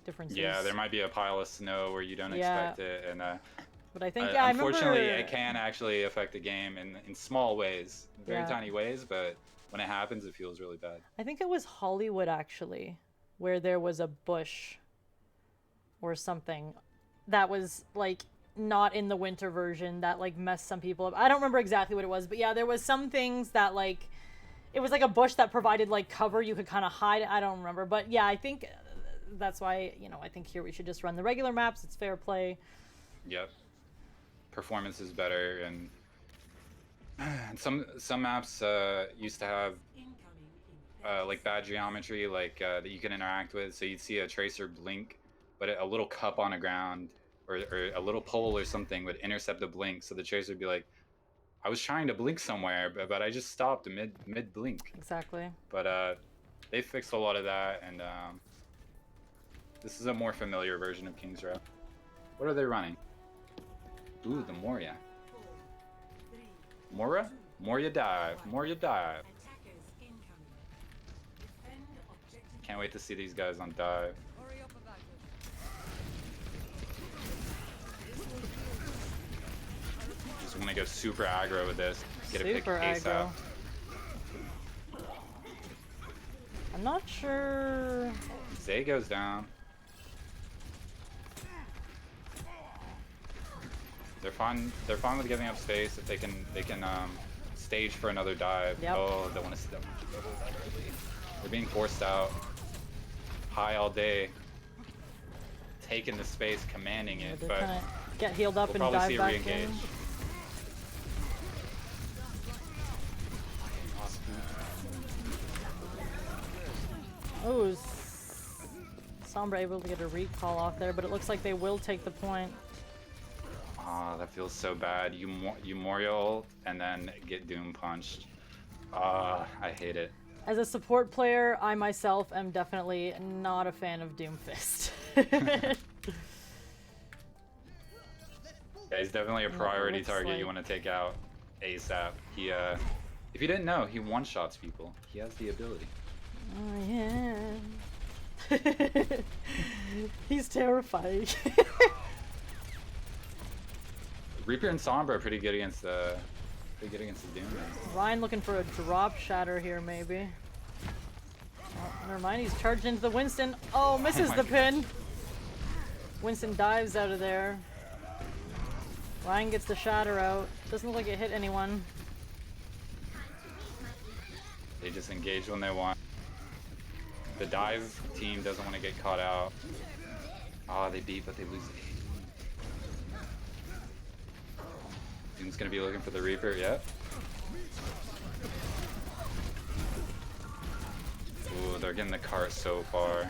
differences. Yeah, there might be a pile of snow where you don't expect it, and but I think yeah, unfortunately, I remember... it can actually affect the game in small ways, very tiny ways. But when it happens, it feels really bad. I think it was Hollywood actually, where there was a bush or something that was like not in the winter version that like messed some people up. I don't remember exactly what it was, but yeah, there was some things that like it was like a bush that provided like cover you could kind of hide. I don't remember, but yeah, I think that's why, you know, I think here we should just run the regular maps. It's fair play. Yep. Performance is better, and some maps used to have like bad geometry, like that you can interact with. So you'd see a tracer blink, but a little cup on the ground or a little pole or something would intercept the blink. So the tracer would be like, I was trying to blink somewhere, but I just stopped mid blink. Exactly. But they fixed a lot of that, and this is a more familiar version of King's Row. What are they running? Ooh, the Moria. Moria dive. Moria dive. Can't wait to see these guys on dive. Just want to go super aggro with this. Get a pick ASAP. I'm not sure. Zay goes down. They're fine with giving up space if they can stage for another dive. Yep. Oh, they want to step. They're being forced out. High all day. Taking the space, commanding it, They're but trying to get healed up we'll and probably dive see a back re-engage. in. Oh, Sombra able to get a recall off there, but it looks like they will take the point. Ah, that feels so bad. You Moria ult and then get Doom punched. Ah, I hate it. As a support player, I myself am definitely not a fan of Doomfist. Yeah, he's definitely a priority target like... you want to take out ASAP. He, if you didn't know, he one-shots people. He has the ability. Oh, yeah. He's terrifying. Reaper and Sombra are pretty good against the Doom. Ryan looking for a drop shatter here, maybe. Oh, never mind, he's charged into the Winston. Oh, misses the pin. Winston dives out of there. Ryan gets the shatter out. Doesn't look like it hit anyone. They just engage when they want. The dive team doesn't want to get caught out. Oh, they beat, but they lose. Doom's gonna be looking for the Reaper, yep. Ooh, they're getting the cart so far.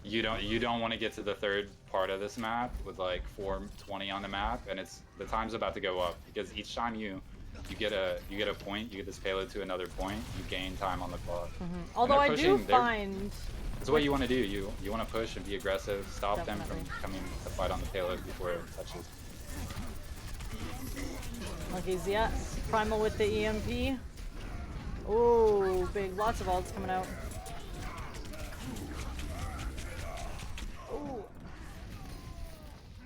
You don't want to get to the third part of this map with like 420 on the map, and the time's about to go up because each time you get a point, you get this payload to another point, you gain time on the clock. Although I do find that's what you want to do. You want to push and be aggressive, stop them from coming to fight on the payload before it touches. Lucky's yeah. Primal with the EMP. Oh, big, lots of ults coming out. Oh,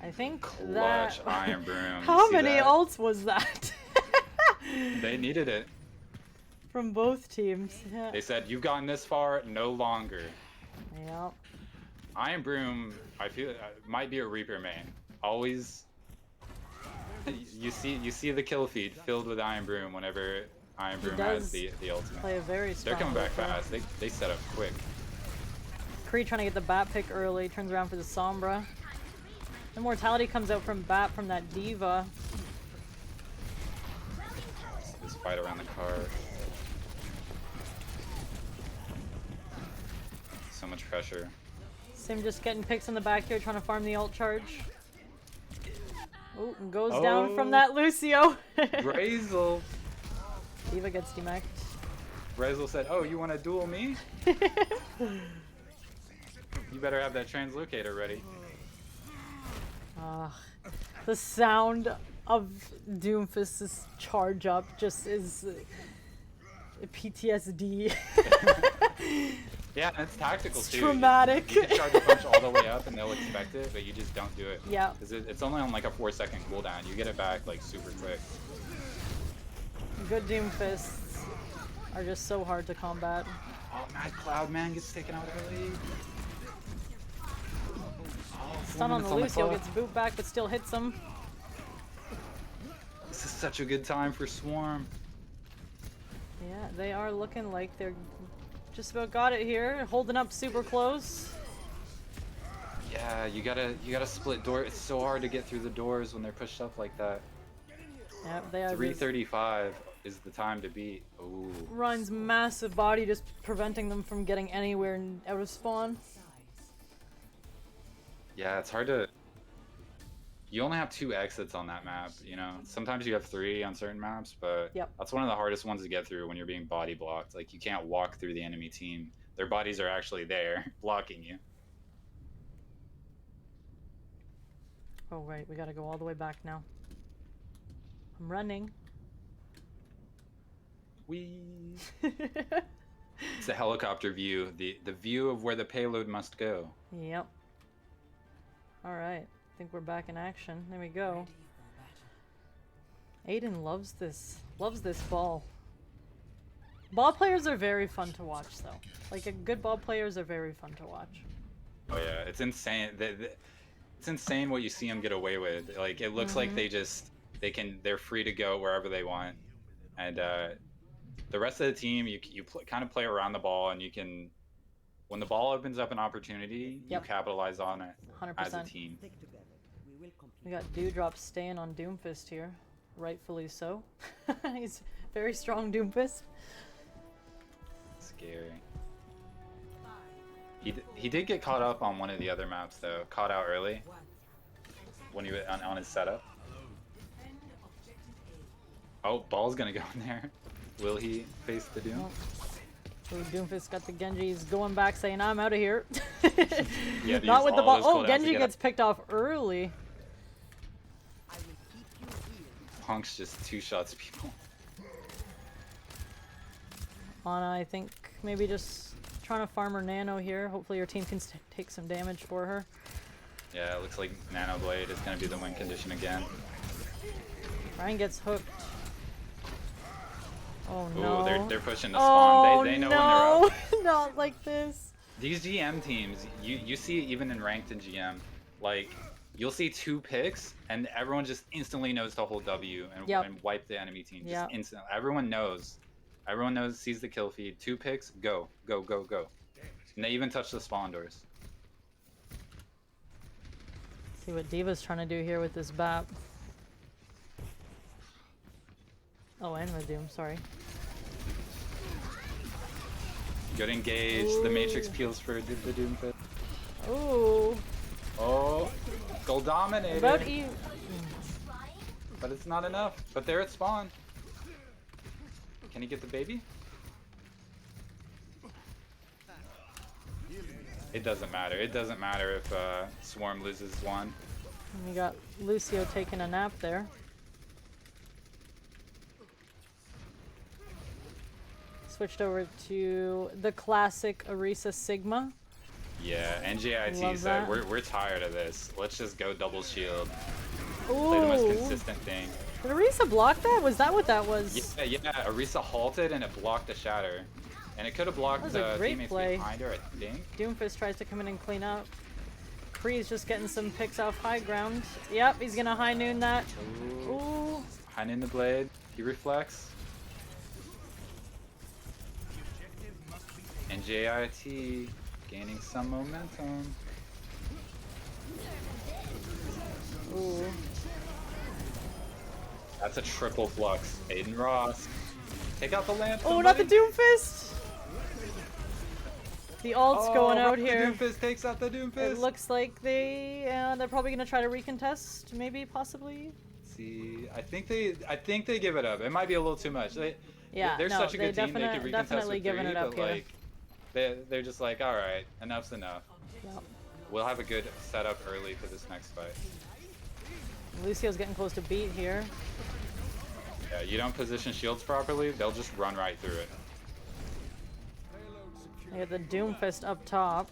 I think Clutch Iron Broom. How many ults was that? They needed it. From both teams. Yeah. They said, you've gotten this far, no longer. Yep. Iron Broom, I feel, might be a Reaper main. Always, you see the kill feed filled with Iron Broom whenever Iron Broom has the ultimate. Play a very strong They're coming back fast. They set up quick. Creed trying to get the bat pick early, turns around for the Sombra. Immortality comes out from bat from that Diva. This fight around the cart. So much pressure. Sim just getting picks in the back here, trying to farm the ult charge. Oh, and goes down from that Lucio. Brazel. Diva gets demeched. Brazel said, "Oh, you want to duel me? You better have that translocator ready." The sound of Doomfist's charge up just is PTSD. Yeah, and it's tactical it's too. Traumatic. You can charge a punch all the way up and they'll expect it, but you just don't do it. Yeah. Because it's only on like a 4-second cooldown. You get it back like super quick. Good Doomfists are just so hard to combat. Oh, Mad Cloud man gets taken out early. Stun on the Lucio, gets boot back but still hits him. This is such a good time for Swarm. Yeah, they are looking like they're just about got it here, holding up super close. Yeah, you gotta split door. It's so hard to get through the doors when they're pushed up like that. Yep, they are. 335 is the time to beat. Ooh. Ryan's massive body just preventing them from getting anywhere out of spawn. Yeah, it's hard to. You only have 2 exits on that map, you know? Sometimes you have 3 on certain maps, but that's one of the hardest ones to get through when you're being body blocked. Like, you can't walk through the enemy team. Their bodies are actually there, blocking you. Oh, right, we gotta go all the way back now. I'm running. Whee! It's a helicopter view, the view of where the payload must go. Yep. Alright. I think we're back in action. There we go. Aiden loves this ball. Ball players are very fun to watch, though. Like, good ball players are very fun to watch. Oh yeah, it's insane. It's insane what you see them get away with. Like, it looks like they're free to go wherever they want, and the rest of the team, you kind of play around the ball, and you can, when the ball opens up an opportunity, you capitalize on it 100%. as a team. We got Dewdrop staying on Doomfist here, rightfully so. He's very strong Doomfist. Scary. He did get caught up on one of the other maps though. Caught out early when he was on his setup. Oh, ball's gonna go in there. Will he face the Doom? Oh, Doomfist got the Genji. He's going back saying, "I'm out of here." Yeah, not with the ball. Oh, Genji gets picked off early. Punk's just 2 shots people. Ana, I think, Maybe just trying to farm her nano here. Hopefully your team can take some damage for her. Yeah, it looks like Nano Blade is going to be the win condition again. Ryan gets hooked. Oh Ooh, no. they're pushing the spawn. Oh, They know no. when they're up. Not like this. These GM teams, you see it even in ranked and GM, like you'll see 2 picks and everyone just instantly knows to hold W and wipe the enemy team. Just instantly. Everyone knows. Everyone knows, sees the kill feed. 2 picks, go, go, go, go. And they even touch the spawn doors. See what D.Va's trying to do here with this BAP. Oh, and with Doom, sorry. Good engage. Ooh. The Matrix peels for the Doomfist. Ooh. Oh, goal dominated. About But it's not enough. But they're at spawn. Can he get the baby? It doesn't matter. It doesn't matter if Swarm loses 1. We got Lucio taking a nap there. Switched over to the classic Orisa Sigma. Yeah, NJIT said, we're tired of this. Let's just go double shield. Ooh. Play the most consistent thing. Did Orisa block that? Was that what that was? Yeah, Orisa halted and it blocked the shatter. And it could have blocked the teammates behind her, I think. Doomfist tries to come in and clean up. Kree's just getting some picks off high ground. Yep, he's gonna high noon that. Ooh. High noon the blade. He reflects. NJIT gaining some momentum. Ooh. That's a triple flux. Aiden Ross. Take out the lamp. Oh, not the Doomfist! The ult's going out here. The Doomfist takes out the Doomfist. It looks like they're probably gonna try to recontest, maybe, possibly. See, I think they give it up. It might be a little too much. They're such a good team. They could recontest definitely with giving 3, it up but here. like, they're just like, all right, enough's enough. Yep. We'll have a good setup early for this next fight. Lucio's getting close to beat here. Yeah, you don't position shields properly, they'll just run right through it. They got the Doomfist up top.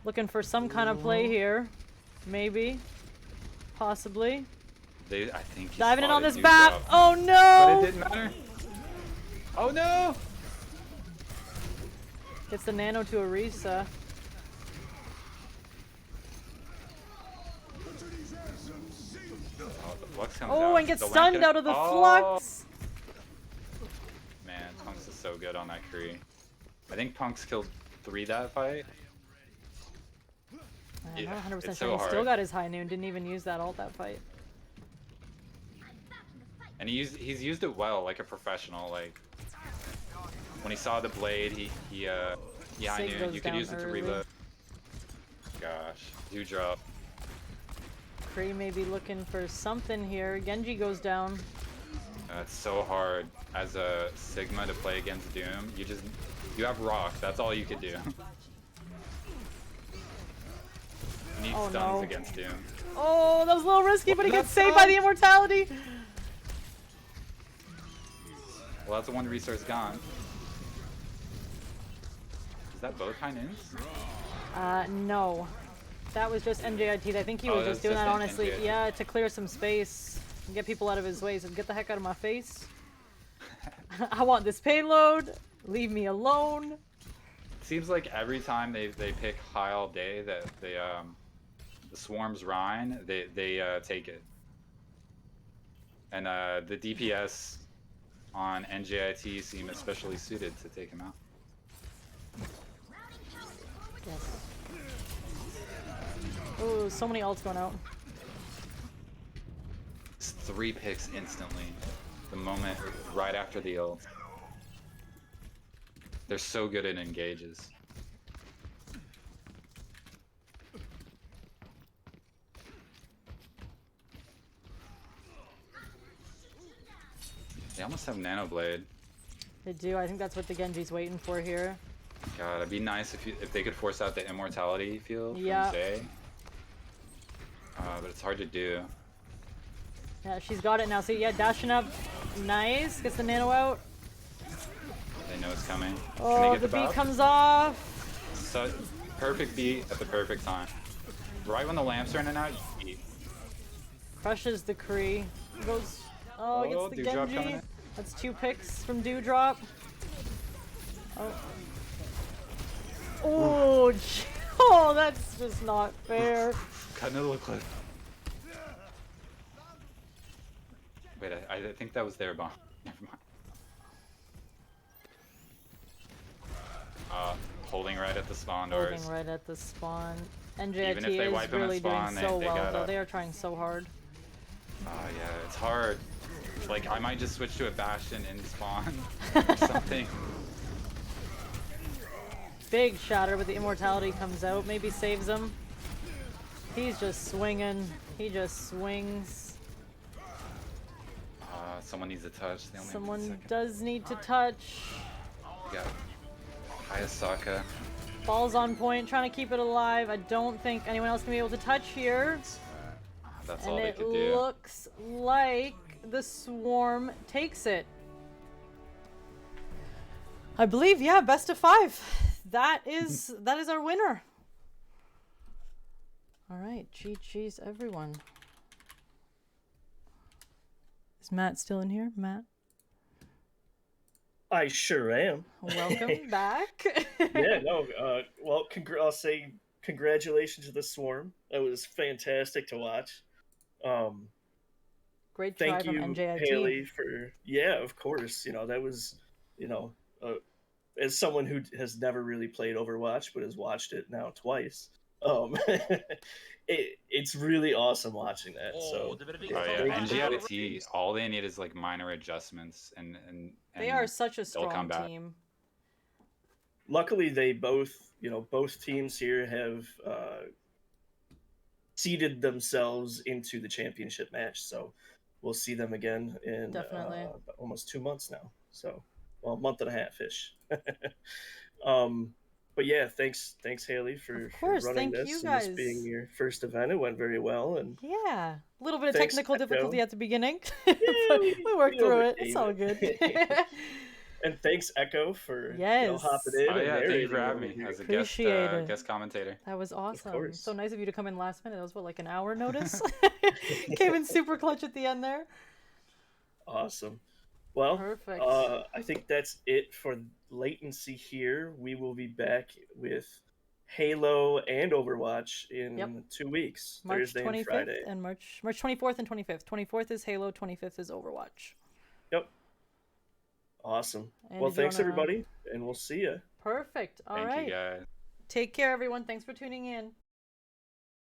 Looking for some kind of play here. Maybe. Possibly. I think he diving in on this spotted BAP. Dewdrop. Oh no! But it didn't matter. Oh no! Gets the nano to Orisa. Oh, the flux comes Oh, out. and gets The stunned out of the flux. Man, Punks is so good on that Kree. I think Punks killed 3 that fight. I'm not 100% it's sure. so He still hard. got his high noon. Didn't even use that ult that fight. And he's used it well, like a professional. Like when he saw the blade, he high Sig noon. goes You could down use it to early. reload. Gosh, Dewdrop. Kree may be looking for something here. Genji goes down. It's so hard as a Sigma to play against Doom. You have Rock. That's all you could do. You need Oh, stuns no. against Doom. Oh, that was a little risky, but he Well, gets that's saved by fine. the immortality. Well, that's 1 resource gone. Is that both high noons? No. That was just NJIT. I think he Oh, was that's just doing just that honestly. NJIT. Yeah, to clear some space. And get people out of his way. So get the heck out of my face. I want this payload. Leave me alone. Seems like every time they pick high all day that the Swarm's Rhine, they take it. And the DPS on NJIT seem especially suited to take him out. Yes. Oh, so many ults going out. It's 3 picks instantly. The moment right after the ult. They're so good at engages. They almost have Nano Blade. They do. I think that's what the Genji's waiting for here. God, it'd be nice if they could force out the immortality field from Yeah. Zay. But it's hard to do. Yeah, she's got it now. See, yeah, dashing up. Nice. Gets the nano out. They know it's coming. Can they Oh, get the beat buff? comes off. So, perfect beat at the perfect time. Right when the lamps are in and out, you beat. Crushes the Kree. Goes. Oh, Oh, gets the Dewdrop coming Genji. in. That's 2 picks from Dewdrop. Oh. Oh, oh, that's just not fair. Cutting it a little close. Wait, I think that was their bomb. Never mind. Holding right at the spawn doors. Holding right at the spawn. Even NJIT if they is wipe him at really spawn, doing so they well, gotta- though. They are trying so hard. Yeah, it's hard. Like, I might just switch to a Bastion in spawn or something. Big shatter, but the immortality comes out. Maybe saves him. He's just swinging. He just swings. Someone needs a touch. They only have a Someone second. does need to touch. We got Hayasaka. Ball's on point, trying to keep it alive. I don't think anyone else can be able to touch here. That's And all they it could do. looks like the Swarm takes it. I believe, yeah, best of 5. That is our winner. All right, GG's everyone. Is Matt still in here? Matt? I sure am. Welcome back. Yeah, no. Well, I'll say congratulations to the Swarm. That was fantastic to watch. Great try Thank from you, NJIT. Haley, for of course. That was as someone who has never really played Overwatch but has watched it now twice. It's really awesome watching that. Oh, So the bit of Oh yeah, Thank you. NGIT, all they need is like minor adjustments and They are such a they'll come strong back. team. luckily they both teams here have seeded themselves into the championship match, so we'll see them again in Definitely. almost 2 months now, so a month and a half ish. But yeah, thanks Haley for course, running thank this you and this guys. being your first event. It went very well, and Yeah, a little bit of Thanks, technical Echo. difficulty at the beginning, but we worked through it. It's all good. and thanks Echo for Yes. hopping in. Oh and yeah, thank you narrating for having over me here. as a Appreciate it. guest commentator. That was awesome. course. So nice of you to come in last minute. That was like an hour notice. Came in super clutch at the end there. Awesome. Well, Perfect. I think that's it for latency here. We will be back with Halo and Overwatch in 2 weeks, March Thursday 25th and Friday. and March 24th and 25th. 24th is Halo, 25th is Overwatch. Yep. Awesome. And Well, if you thanks wanna- everybody, and we'll see you. Perfect. All right. Thank you guys. Take care, everyone. Thanks for tuning in.